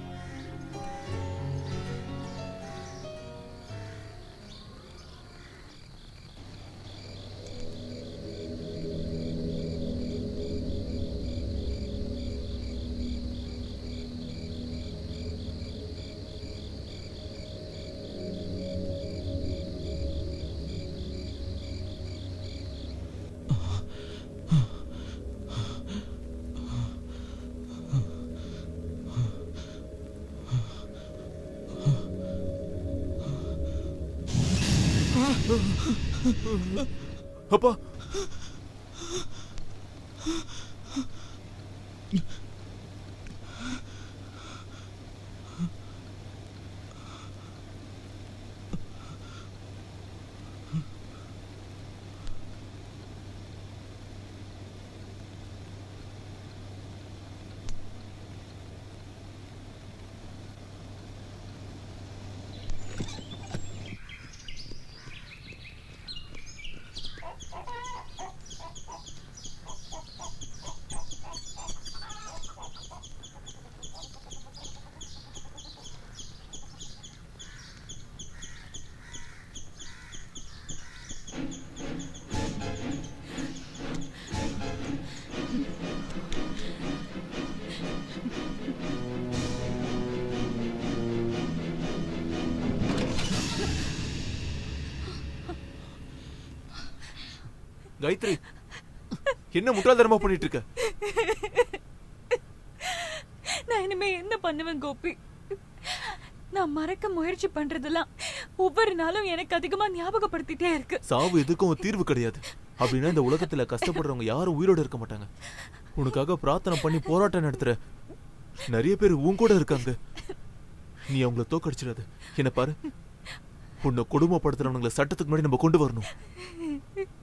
அப்பா, காயத்ரி, என்ன முட்டாள்தனமா பண்ணிட்டு இருக்க? நான் இனிமே என்ன பண்ணுவேன் கோபி? நான் மறக்க முயற்சி பண்றதெல்லாம் ஒவ்வொரு நாளும் எனக்கு அதிகமா ஞாபகப்படுத்திட்டே இருக்கு. சாவு எதுக்கும் ஒரு தீர்வு கிடையாது. அப்படின்னா இந்த உலகத்துல கஷ்டப்படுறவங்க யாரும் உயிரோட இருக்க மாட்டாங்க. உனக்காக பிரார்த்தனை பண்ணி போராட்டம் நடத்துற நிறைய பேர் உன் கூட இருக்காங்க. நீ அவங்கள தோக்கடிச்சிடாது. என்ன பாரு, உன்னை கொடுமைப்படுத்துறவங்களை சட்டத்துக்கு முன்னாடி நம்ம கொண்டு வரணும்.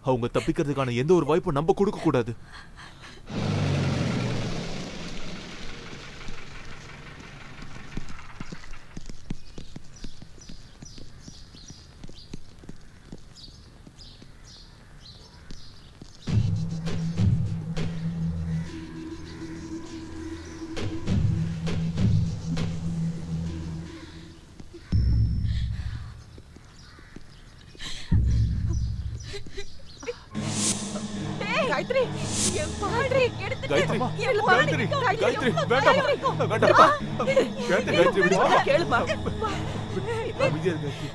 அவங்க தப்பிக்கிறதுக்கான எந்த ஒரு வாய்ப்பும் நம்ம கொடுக்க கூடாது. காயத்ரி, என் பாடி எடுத்து காயத்ரி, இல்ல காயத்ரி, காயத்ரி, வேண்டாம், வேண்டாம். காயத்ரி, விடு. கேளுமா. அமைதியா இரு காயத்ரி.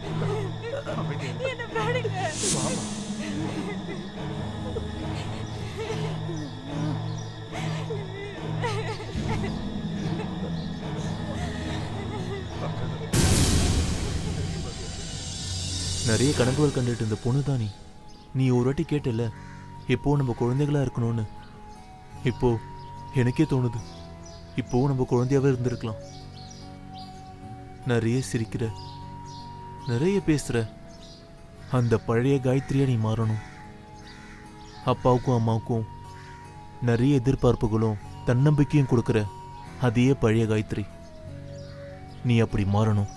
அமைதியா இரு. என்ன பாடுங்க. வாமா. நிறைய கனவுகள் கண்டுட்டு இருந்த பொண்ணு தான் நீ ஒரு வாட்டி கேட்டல, இப்போ நம்ம குழந்தைகளா இருக்கணும்னு. இப்போ எனக்கே தோணுது, இப்போ நம்ம குழந்தையாவே இருந்திருக்கலாம். நிறைய சிரிக்கிற, நிறைய பேசுற அந்த பழைய காயத்ரியா நீ மாறணும். அப்பாவுக்கும் அம்மாவுக்கும் நிறைய எதிர்பார்ப்புகளும் தன்னம்பிக்கையும் கொடுக்குற அதே பழைய காயத்ரி நீ அப்படி மாறணும்.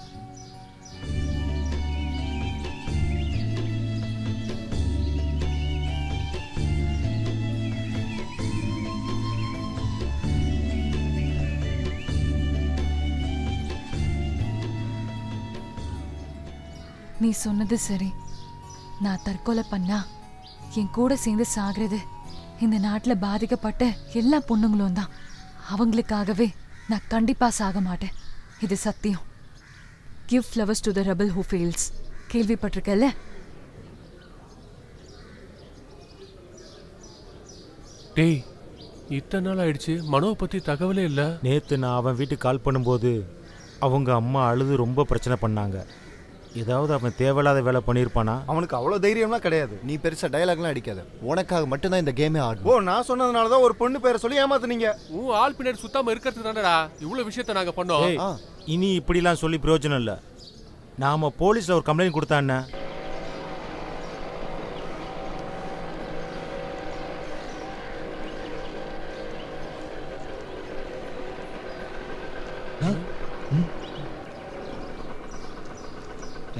நீ சொன்னது சரி. நான் தற்கொலை பண்ணா என் கூட சேர்ந்து சாகிறது இந்த நாட்டுல பாதிக்கப்பட்ட எல்லா பொண்ணுங்களும் தான். அவங்களுக்காகவே நான் கண்டிப்பா சாக மாட்டேன். இது சத்தியம். Give flowers to the rebel who fails. கேள்விப்பட்டிருக்கல? டேய், இத்தனை நாள் ஆயிடுச்சு, மனோவை பத்தி தகவலே இல்ல. நேத்து நான் அவன் வீட்டுக்கு கால் பண்ணும்போது அவங்க அம்மா அழுது ரொம்ப பிரச்சனை பண்ணாங்க. ஏதாவது அவன் தேவையில்லாத வேலை பண்ணியிருப்பானா? அவனுக்கு அவ்வளோ தைரியம்லாம் கிடையாது. நீ பெருசா டயலாக்லாம் அடிக்காத. உனக்காக மட்டும்தான் இந்த கேமே ஆடும். ஓ, நான் சொன்னதுனால தான் ஒரு பொண்ணு பேரை சொல்லி ஏமாத்துனீங்க. உன் ஆள் பின்னாடி சுத்தாம இருக்கிறது தானடா இவ்வளவு விஷயத்த நாங்க பண்ணோம். ஏய், இனி இப்படிலாம் சொல்லி பிரயோஜனம் இல்லை. நாம போலீஸ்ல ஒரு கம்ப்ளைண்ட் கொடுத்தா என்ன?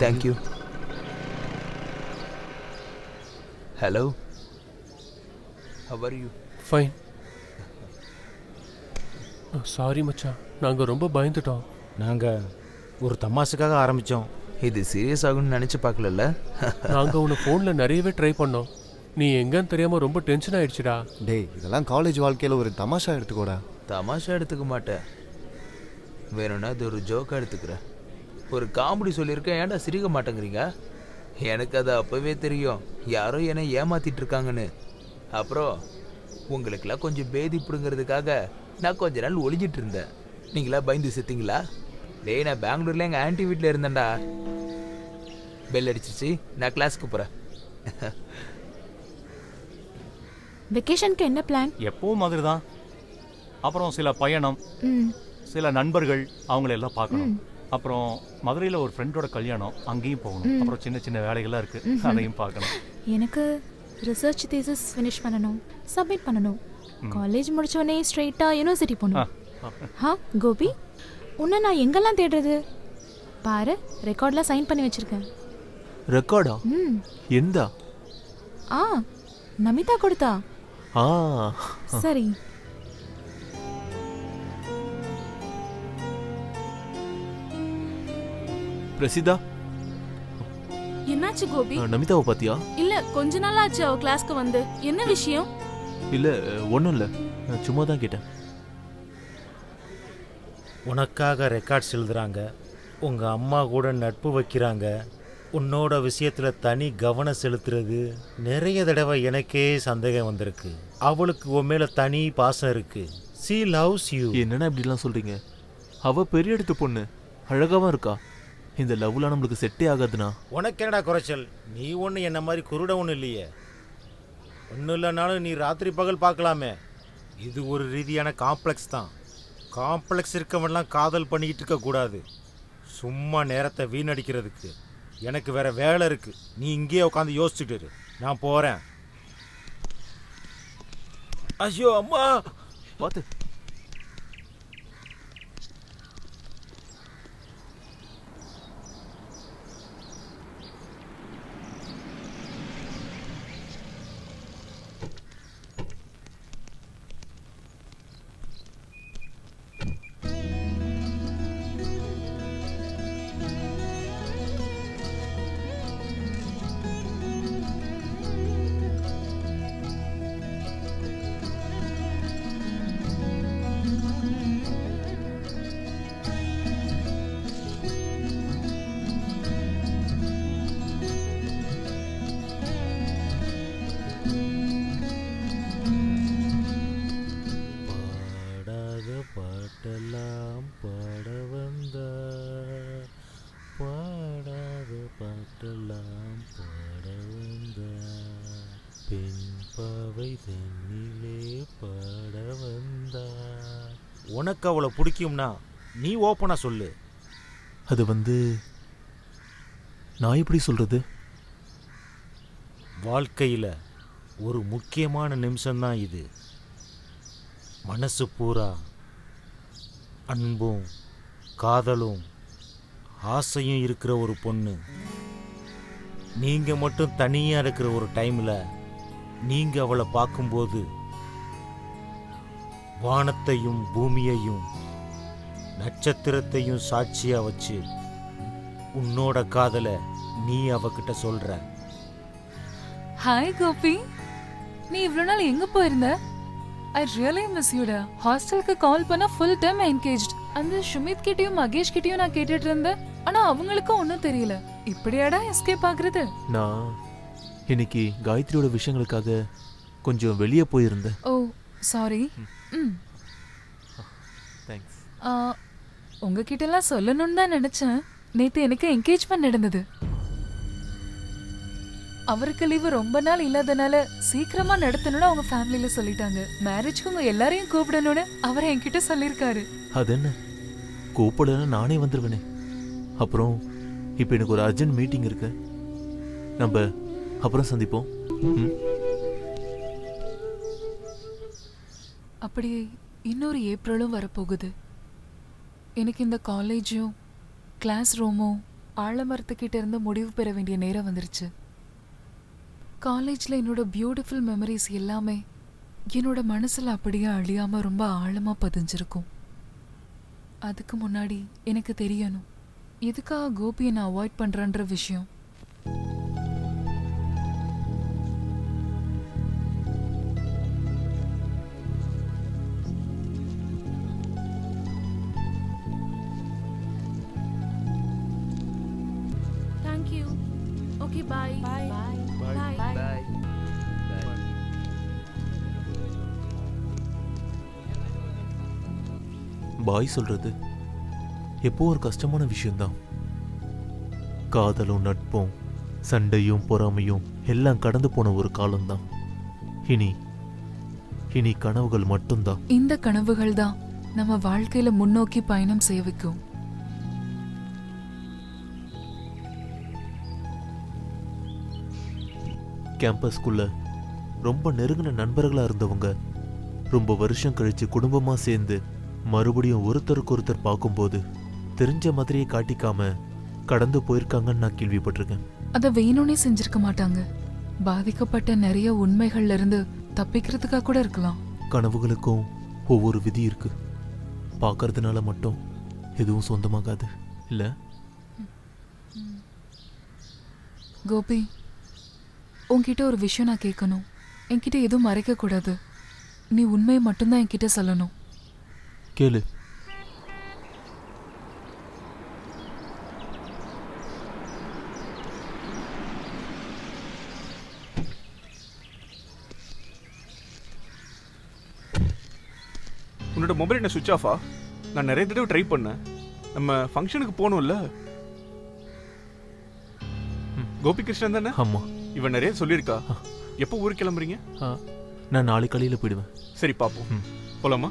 Thank you. Hello, how are you? Fine. Sorry மச்சான், நாங்க ரொம்ப பயந்துட்டோம். நாங்க ஒரு தமாசுக்காக ஆரம்பிச்சோம். இது சீரியஸ் ஆகும்னு நினைச்சு பார்க்கல. நாங்க உன்னை ஃபோன்ல நிறையவே ட்ரை பண்ணோம். நீ எங்கன்னு தெரியாம ரொம்ப டென்ஷன் ஆயிடுச்சுடா. டேய், இதெல்லாம் காலேஜ் வாழ்க்கையில ஒரு தமாஷா எடுத்துக்கோடா. தமாஷா எடுத்துக்க மாட்டேன், வேணும்னா அது ஒரு ஜோக்கா எடுத்துக்கிறேன். ஒரு காமெடி சொல்லியிருக்கேன், ஏன்டா சிரிக்க மாட்டேங்கிறீங்க? எனக்கு அது அப்பவே தெரியும், யாரோ என்னை ஏமாத்திட்டு இருக்காங்கன்னு. அப்புறம் உங்களுக்கெல்லாம் கொஞ்சம் பேதி பிடுங்கிறதுக்காக நான் கொஞ்ச நாள் ஒளிஞ்சிட்டு இருந்தேன். நீங்களா பயந்து செத்தீங்களா? டேய், நான் பெங்களூர்ல எங்கள் ஆன்ட்டி வீட்டில் இருந்தேன்டா. பெல் அடிச்சிச்சு, நான் கிளாஸுக்கு போகிறேன். வெக்கேஷனுக்கு என்ன பிளான்? எப்பவும் மாதிரி தான். அப்புறம் சில பயணம், சில நண்பர்கள், அவங்களெல்லாம் பார்க்கணும். அப்புறம் மதுரையில் ஒரு ஃப்ரெண்டோட கல்யாணம், அங்கேயும் போகணும். அப்புறம் சின்ன சின்ன வேலைகள்லாம் இருக்குது, அதையும் பார்க்கணும். எனக்கு ரிசர்ச் தீசிஸ் ஃபினிஷ் பண்ணணும், சப்மிட் பண்ணணும். காலேஜ் முடிச்சோடனே ஸ்ட்ரெயிட்டாக யூனிவர்சிட்டி போகணும். கோபி, உன்னை நான் எங்கெல்லாம் தேடுறது? பாரு, ரெக்கார்ட்லாம் சைன் பண்ணி வச்சிருக்கேன். ரெக்கார்டா? எந்த? நமிதா கொடுத்தா. சரி. பிரசிதா, என்னாச்சு கோபி? நமிதாவை பாத்தியா? இல்ல, கொஞ்ச நாள் ஆச்சு அவ கிளாஸ்க்கு வந்து. என்ன விஷயம்? இல்ல, ஒன்றும் இல்லை, சும்மா தான் கேட்டேன். உனக்காக ரெக்கார்ட்ஸ் எழுதுறாங்க, உங்க அம்மா கூட நட்பு வைக்கிறாங்க, உன்னோட விஷயத்துல தனி கவனம் செலுத்துறது. நிறைய தடவை எனக்கே சந்தேகம் வந்திருக்கு. அவளுக்கு உன் மேல தனி பாசம் இருக்கு. she loves you. என்னன்னா இப்படிலாம் சொல்றீங்க? அவ பெரிய இடத்து பொண்ணு, அழகாவும் இருக்கா. இந்த லவ்லாம் நம்மளுக்கு செட்டே ஆகாதுண்ணா. உனக்கு என்னடா குறைச்சல்? நீ ஒன்று என்ன மாதிரி குருட ஒன்றும் இல்லையே. ஒன்றும் இல்லைனாலும் நீ ராத்திரி பகல் பார்க்கலாமே. இது ஒரு ரீதியான காம்ப்ளெக்ஸ் தான். காம்ப்ளெக்ஸ் இருக்கவன்லாம் காதல் பண்ணிக்கிட்டு இருக்கக்கூடாது, சும்மா நேரத்தை வீணடிக்கிறதுக்கு. எனக்கு வேற வேலை இருக்கு. நீ இங்கேயே உட்காந்து யோசிச்சுட்டு இரு, நான் போறேன். ஐயோ அம்மா, பார்த்து. பாட்டெல்லாம் பாட வந்தார், பாடாத பாட்டெல்லாம் பாட வந்தார், பெண் பாவை தண்ணிலே பாட வந்தார். உனக்கு அவளை பிடிக்கும்னா நீ ஓப்பனா சொல்லு. அது நான் எப்படி சொல்றது? வாழ்க்கையில் ஒரு முக்கியமான நிமிஷம்தான் இது. மனசு பூரா அன்பும் காதலும் ஆசையும் இருக்கிற ஒரு பொண்ணு. நீங்கள் மட்டும் தனியாக இருக்கிற ஒரு டைமில் நீங்கள் அவளை பார்க்கும்போது வானத்தையும் பூமியையும் நட்சத்திரத்தையும் சாட்சியாக வச்சு உன்னோட காதலை நீ அவகிட்ட சொல்ற. ஹாய் கோபி, நீ இவ்வளோ நாள் எங்க போயிருந்த? ஐ ரியலி மிஸ் யூடா. ஹாஸ்டலுக்கு கால் பண்ணா ஃபுல் டைம் என்கேஜ்ட். அந்த சுமித் கிட்டயும் மகேஷ் கிட்டயும் நான் கேட்டுட்டு இருந்தேன், ஆனா அவங்களுக்கும் ஒன்றும் தெரியல. இப்படியாடா எஸ்கேப் ஆகுறது? நான் இன்னைக்கு காயத்ரியோட விஷயங்களுக்காக கொஞ்சம் வெளியே போயிருந்தேன். ஓ, சாரி. ம். தேங்க்ஸ். உங்ககிட்டலாம் சொல்லணும்னு தான் நினைச்சேன். நேத்து எனக்கு என்கேஜ்மெண்ட் நடந்தது. அவருக்கு லீவு ரொம்ப நாள் இல்லாதனால சீக்கிரமா நடத்தணும்னு அவங்க ஃபேமிலியில சொல்லிட்டாங்க. மேரேஜ்க்கு உங்க எல்லாரையும் கூப்பிடணும்னு அவர் என்கிட்ட சொல்லியிருக்காரு. அது என்ன, கூப்பிடல நானே வந்துருவேனே. அப்புறம் இப்போ எனக்கு ஒரு அர்ஜென்ட் மீட்டிங் இருக்கு, நம்ம அப்புறம் சந்திப்போம். அப்படி இன்னொரு ஏப்ரலும் வரப்போகுது. எனக்கு இந்த காலேஜும் கிளாஸ் ரூமும் ஆலமரத்துக்கிட்ட இருந்து முடிவு பெற வேண்டிய நேரம் வந்துருச்சு. காலேஜில் என்னோட பியூட்டிஃபுல் மெமரிஸ் எல்லாமே என்னோட மனசில் அப்படியே அழியாமல் ரொம்ப ஆழமாக பதிஞ்சிருக்கும். அதுக்கு முன்னாடி எனக்கு தெரியணும் எதுக்காக கோபியை நான் அவாய்ட் பண்ணுறேன்ற விஷயம். Thank you. Okay bye. Bye bye bye. Bye சொல்றது எப்போ ஒரு கஷ்டமான விஷயம்தான். காதலும் நட்பும் சண்டையும் பொறாமையும் எல்லாம் கடந்து போன ஒரு காலம்தான். இனி கனவுகள் மட்டும்தான். இந்த கனவுகள் தான் நம்ம வாழ்க்கையில முன்னோக்கி பயணம் செய்ய வைக்கும். கேம்பஸ்குள்ள ரொம்ப நெருங்கின நண்பர்களா இருந்தவங்க ரொம்ப வருஷம் கழிச்சு குடும்பமா சேர்ந்து மறுபடியும் ஒருத்தருக்கு ஒருத்தர் பார்க்கும்போது தெரிஞ்ச மாதிரியே காட்டிக்காம கடந்து போயிருக்காங்கன்னு நான் கேள்விப்பட்டிருக்கேன். அதை வேணும்னே செஞ்சிருக்க மாட்டாங்க. பாதிக்கப்பட்ட நிறைய உண்மைகள்ல இருந்து தப்பிக்கிறதுக்காக கூட இருக்கலாம். கனவுகளுக்கும் ஒவ்வொரு விதி இருக்கு. பார்க்கறதுனால மட்டும் எதுவும் சொந்தமாகாது இல்ல? கோபி, உன்கிட்ட ஒரு விஷயம் நான் கேட்கணும். என்கிட்ட எதுவும் மறைக்க கூடாது. நீ உண்மையை மட்டும்தான் என்கிட்ட சொல்லணும். கேளு. உன்னோட மொபைல் என்ன சுவிட்ச் ஆஃபா? நான் நிறைய தடவை ட்ரை பண்ணேன். நம்ம ஃபங்க்ஷனுக்கு போகணும்ல. கோபி கிருஷ்ணன் தானே? ஆமா. இவன் நிறைய சொல்லியிருக்கா. எப்போ ஊருக்கு கிளம்புறீங்க? நான் நாளை காலையில் போயிடுவேன். சரி பார்ப்போம். போலாமா?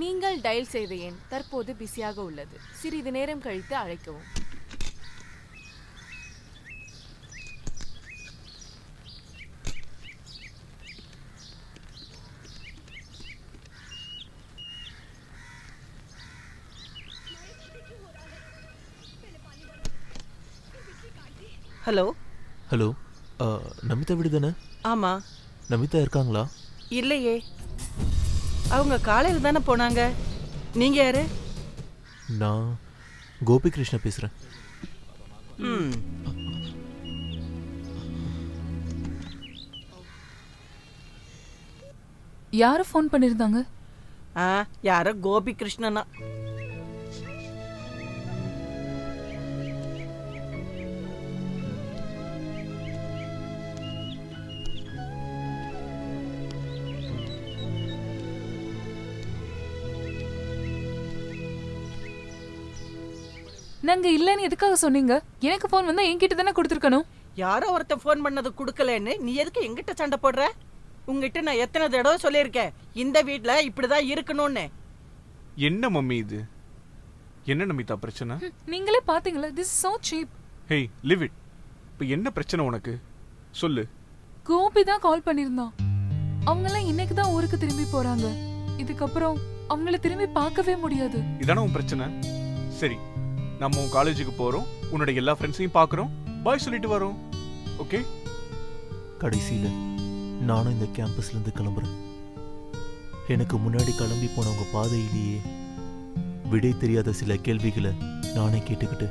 நீங்கள் டயல் செய்த எண் தற்போது பிஸியாக உள்ளது. சிறிது நேரம் கழித்து அழைக்கவும். ஹலோ. ஹலோ, நமிதா வீடு தானே? ஆமா. நமிதா இருக்காங்களா? இல்லையே, அவங்க காலையில் தானே போனாங்க. நீங்க யாரு? நான் கோபி கிருஷ்ணா பேசுறேன். யாரு ஃபோன் பண்ணிருந்தாங்க? யாரோ கோபி கிருஷ்ணனா. நாங்க இல்லன்னு எதுக்காக சொன்னீங்க? எனக்கு ஃபோன் வந்தா என்கிட்ட தானே கொடுத்துருக்கணும். யாரோ ஒருத்தன் ஃபோன் பண்ணது கொடுக்கலன்னு நீ எதுக்கு எங்கிட்ட சண்டை போடுற? உங்ககிட்ட நான் எத்தனை தடவை சொல்லியிருக்கேன் இந்த வீட்ல இப்படிதான் இருக்கணும்னு. என்ன மம்மி இது? என்ன நமிதா பிரச்சனை? நீங்களே பாத்தீங்களா, this is so cheap. Hey live it. இப்போ என்ன பிரச்சனை உனக்கு சொல்லு. கோபி தான் கால் பண்ணிருந்தான். அவங்க எல்லாம் இன்னைக்கு தான் ஊருக்கு திரும்பி போறாங்க. இதுக்கப்புறம் அவங்கள திரும்பி பார்க்கவே முடியாது. இதான உன் பிரச்சனை? சரி, நம்ம உன் காலேஜுக்கு போறோம், உன்னோட எல்லா ஃப்ரெண்ட்ஸையும் பார்க்குறோம், பாய் சொல்லிட்டு வரோம். ஓகே? கடைசியில நானும் இந்த கேம்பஸ்ல இருந்து கிளம்புறேன். எனக்கு முன்னாடி கிளம்பி போனவங்க பாதையிலேயே விடை தெரியாத சில கேள்விகளை நானே கேட்டுக்கிட்டு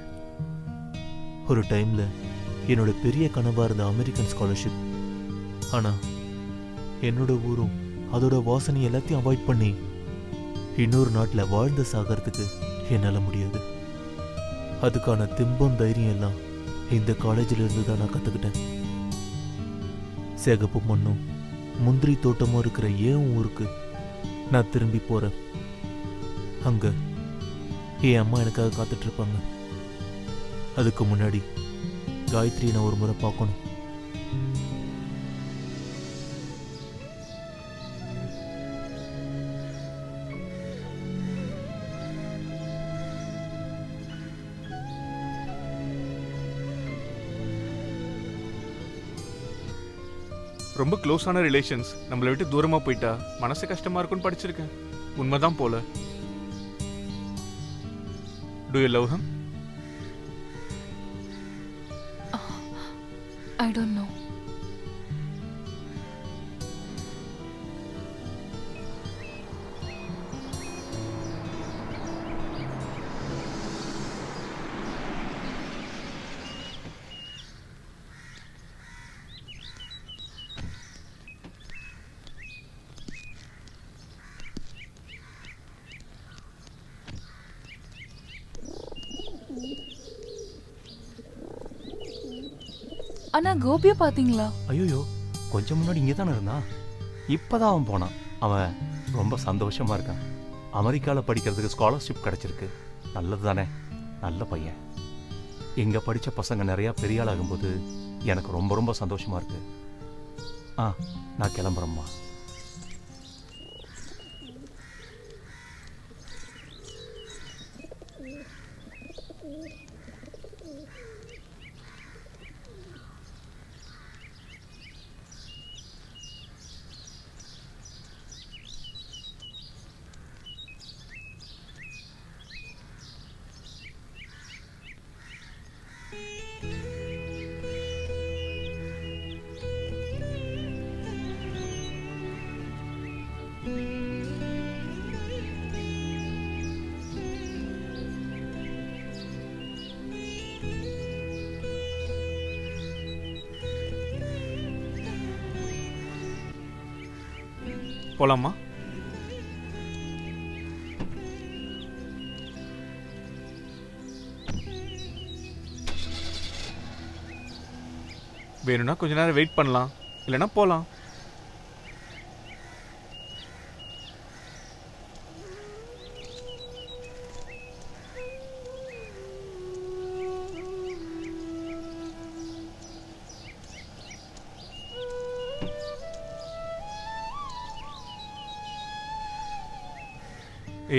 ஒரு டைம்ல என்னோட பெரிய கனவா இருந்த அமெரிக்கன் ஸ்காலர்ஷிப், ஆனா என்னோட ஊரும் அதோட வாசனை எல்லாத்தையும் அவாய்ட் பண்ணி இன்னொரு நாட்டில் வாழ்ந்து சாகிறதுக்கு என்னால் முடியாது. அதுக்கான திம்பம் தைரியம் எல்லாம் இந்த காலேஜில் இருந்து தான் நான் கற்றுக்கிட்டேன். சேகப்பு மண்ணும் முந்திரி தோட்டமும் இருக்கிற ஏன் ஊருக்கு நான் திரும்பி போகிறேன். அங்கே என் அம்மா எனக்காக காத்துட்ருப்பாங்க. அதுக்கு முன்னாடி காயத்ரியை நான் ஒரு முறை பார்க்கணும். ரொம்ப க்ளோஸான ரிலேஷன்ஸ் நம்மளை விட்டு தூரமாக போயிட்டா மனசு கஷ்டமாக இருக்கும்னு படிச்சிருக்கேன். உண்மைதான் போல. Do you love him? I don't know. அண்ணா கோபியை பாத்தீங்களா? ஐயோ, கொஞ்சம் முன்னாடி இங்கே தானே இருந்தான். இப்போதான் அவன் போனான். அவன் ரொம்ப சந்தோஷமா இருக்கான். அமெரிக்காவில் படிக்கிறதுக்கு ஸ்காலர்ஷிப் கிடைச்சிருக்கு. நல்லது தானே, நல்ல பையன். இங்கே படித்த பசங்க நிறையா பெரிய ஆளாகும்போது எனக்கு ரொம்ப ரொம்ப சந்தோஷமா இருக்கு. நான் கிளம்புறேம்மா. போலாமா? வேணும்னா கொஞ்ச நேரம் வெயிட் பண்ணலாம், இல்லைன்னா போலாம்.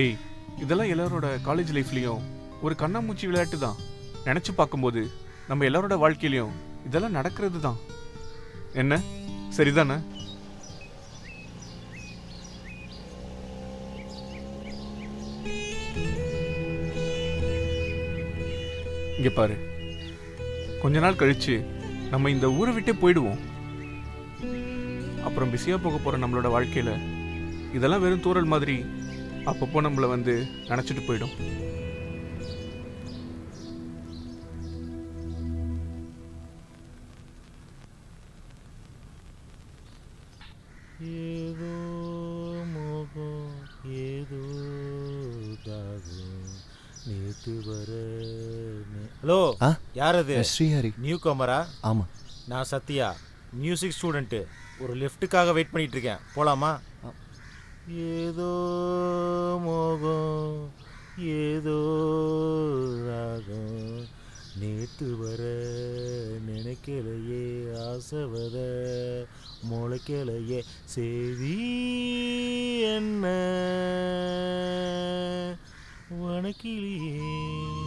ஏய், இதெல்லாம் எல்லாரோட காலேஜ் லைஃப்லயும் ஒரு கண்ணாமூச்சி விளையாட்டு தான். நினைச்சு பார்க்கும்போது நம்ம எல்லாரோட வாழ்க்கையிலையும் இதெல்லாம் நடக்கிறது தான். என்ன சரிதானே? இங்க பாரு, கொஞ்ச நாள் கழிச்சு நம்ம இந்த ஊரை விட்டே போயிடுவோம். அப்புறம் பிஸியா போக போற நம்மளோட வாழ்க்கையில இதெல்லாம் வெறும் தூரல் மாதிரி அப்பப்போ நம்மளை வந்து நினைச்சிட்டு போயிடும். ஏதோ மோகம் ஏதோ தாகம் நேத்து வர. ஹலோ, யார் அது? ஸ்ரீஹரி. New camera? ஆமாம். நான் சத்யா, மியூசிக் ஸ்டூடெண்ட்டு. ஒரு லிஃப்ட்டுக்காக வெயிட் பண்ணிட்டு இருக்கேன். போலாமா? ஏதோ மோகம் ஏதோ ராகம் நேத்து வர நினைக்கலையே ஆசவத முளைக்கலையே செய்தி என்ன வணக்கிலியே